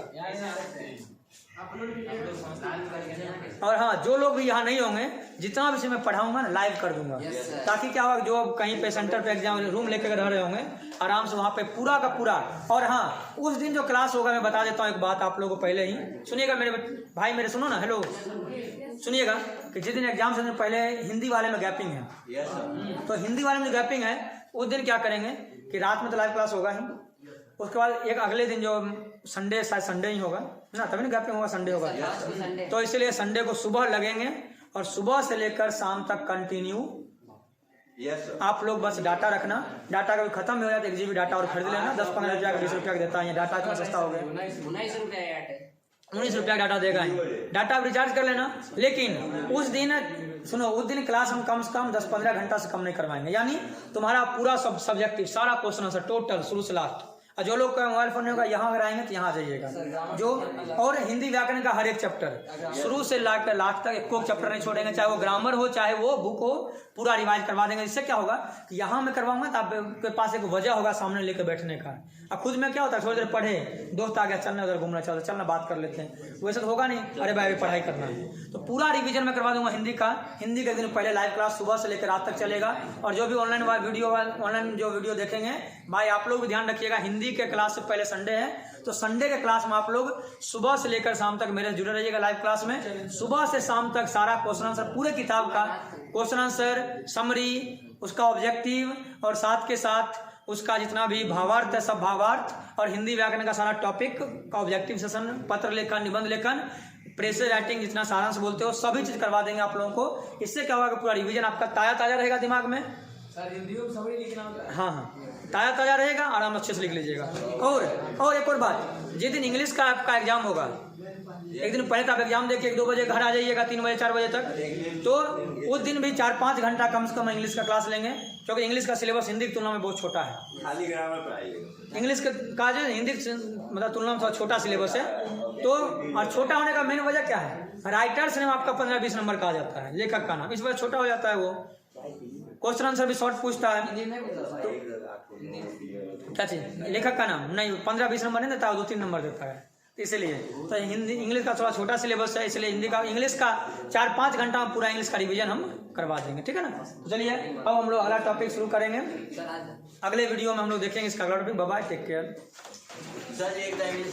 और हाँ, जो लोग भी यहाँ नहीं होंगे, जितना भी मैं पढ़ाऊंगा ना लाइव कर दूंगा, ताकि क्या होगा, जो कहीं पे सेंटर पे एग्जाम रूम लेकर रह रहे होंगे, आराम से वहाँ पे पूरा का पूरा। और हाँ, उस दिन जो क्लास होगा, मैं बता देता हूँ एक बात आप लोगों को पहले ही सुनिएगा, मेरे भाई मेरे सुनो ना, हेलो सुनिएगा, कि जिस दिन एग्जाम से पहले हिंदी वाले में गैपिंग है, यस सर। तो हिंदी वाले में जो गैपिंग है उस दिन क्या करेंगे कि रात में तो लाइव क्लास होगा ही, उसके बाद एक अगले दिन जो संडे, शायद संडे ही होगा ना, तभी ना गैपिंग होगा, संडे होगा। तो इसलिए संडे को सुबह लगेंगे और सुबह से लेकर शाम तक कंटिन्यू। Yes sir. आप लोग बस डाटा रखना, डाटा कभी खत्म हो जाए तो 1 GB डाटा और खरीद लेना, 10-15 रुपया का 20 रुपया का देता है, डाटा इतना सस्ता हो गया, 19 रुपया डाटा देगा, डाटा आप रिचार्ज कर लेना। लेकिन उस दिन सुनो, उस दिन क्लास हम कम से कम 10-15 घंटा से कम नहीं करवाएंगे, यानी तुम्हारा पूरा सब सब्जेक्टिव सारा क्वेश्चन आंसर टोटल शुरू से लास्ट। और जो लोग का मोबाइल फोन नहीं होगा, यहाँ अगर आएंगे तो यहाँ आ जाइएगा। जो और हिंदी व्याकरण का हर एक चैप्टर शुरू से लाकर लास्ट तक एक चैप्टर नहीं छोड़ेंगे, चाहे वो ग्रामर हो चाहे वो बुक हो, पूरा रिवाइज करवा देंगे। इससे क्या होगा कि यहाँ मैं करवाऊंगा तो आपके पास एक वजह होगा सामने लेकर बैठने का। अब खुद में क्या होता है, थोड़ी देर पढ़े, दोस्त आ गया, चलना उधर घूमना, चलना बात कर लेते हैं, वैसे तो होगा नहीं, अरे भाई अभी पढ़ाई करना है। तो पूरा रिवीजन मैं करवा दूंगा हिंदी का। हिंदी के दिन पहले लाइव क्लास सुबह से लेकर रात तक चलेगा। और जो भी ऑनलाइन जो वीडियो देखेंगे भाई, आप लोग भी ध्यान रखिएगा, हिंदी के क्लास से पहले संडे है, तो संडे के क्लास में आप लोग सुबह से लेकर शाम तक मेरे जुड़े रहिएगा लाइव क्लास में। सुबह से शाम तक सारा क्वेश्चन आंसर, पूरे किताब का क्वेश्चन आंसर, समरी, उसका ऑब्जेक्टिव, और साथ के साथ उसका जितना भी भावार्थ है सब भावार्थ, और हिंदी व्याकरण का सारा टॉपिक का ऑब्जेक्टिव सेशन, पत्र लेखन, निबंध लेखन, प्रेस राइटिंग, जितना सारांश बोलते हो सभी चीज करवा देंगे आप लोगों को। इससे क्या होगा कि पूरा रिवीजन आपका ताजा रहेगा दिमाग में। सर हिंदी में समरी लिखना होता है। हाँ, ताजा रहेगा, आराम अच्छे से लिख लीजिएगा। और एक और बात, जिस दिन इंग्लिश का आपका एग्जाम होगा, एक दिन पहले तो आप एग्जाम देके 1-2 बजे घर आ जाइएगा, 3 बजे 4 बजे तक। तो उस दिन भी 4-5 घंटा कम से कम इंग्लिश का क्लास लेंगे, क्योंकि इंग्लिश का सिलेबस हिंदी की तुलना में बहुत छोटा है। खाली ग्रामर पढ़ाइएगा। इंग्लिश का जो हिंदी मतलब तुलना में थोड़ा छोटा सिलेबस है। तो और छोटा होने का मेन वजह क्या है, राइटर्स नेम आपका 15-20 नंबर का आ जाता है, लेखक का नाम, इस वजह छोटा हो जाता है। वो क्वेश्चन आंसर भी शॉर्ट पूछता है, क्या चीज, लेखक का नाम नहीं 15-20 नंबर नहीं देता, 2-3 नंबर देता है। इसलिए तो हिंदी इंग्लिश का थोड़ा छोटा सिलेबस है, इसलिए इंग्लिश का 4-5 घंटा में पूरा इंग्लिश का रिवीजन हम करवा देंगे, ठीक है ना। तो चलिए अब हम लोग अगला टॉपिक शुरू करेंगे, अगले वीडियो में हम लोग देखेंगे इसका अगला topic. Bye bye, take care. Sir एक टाइम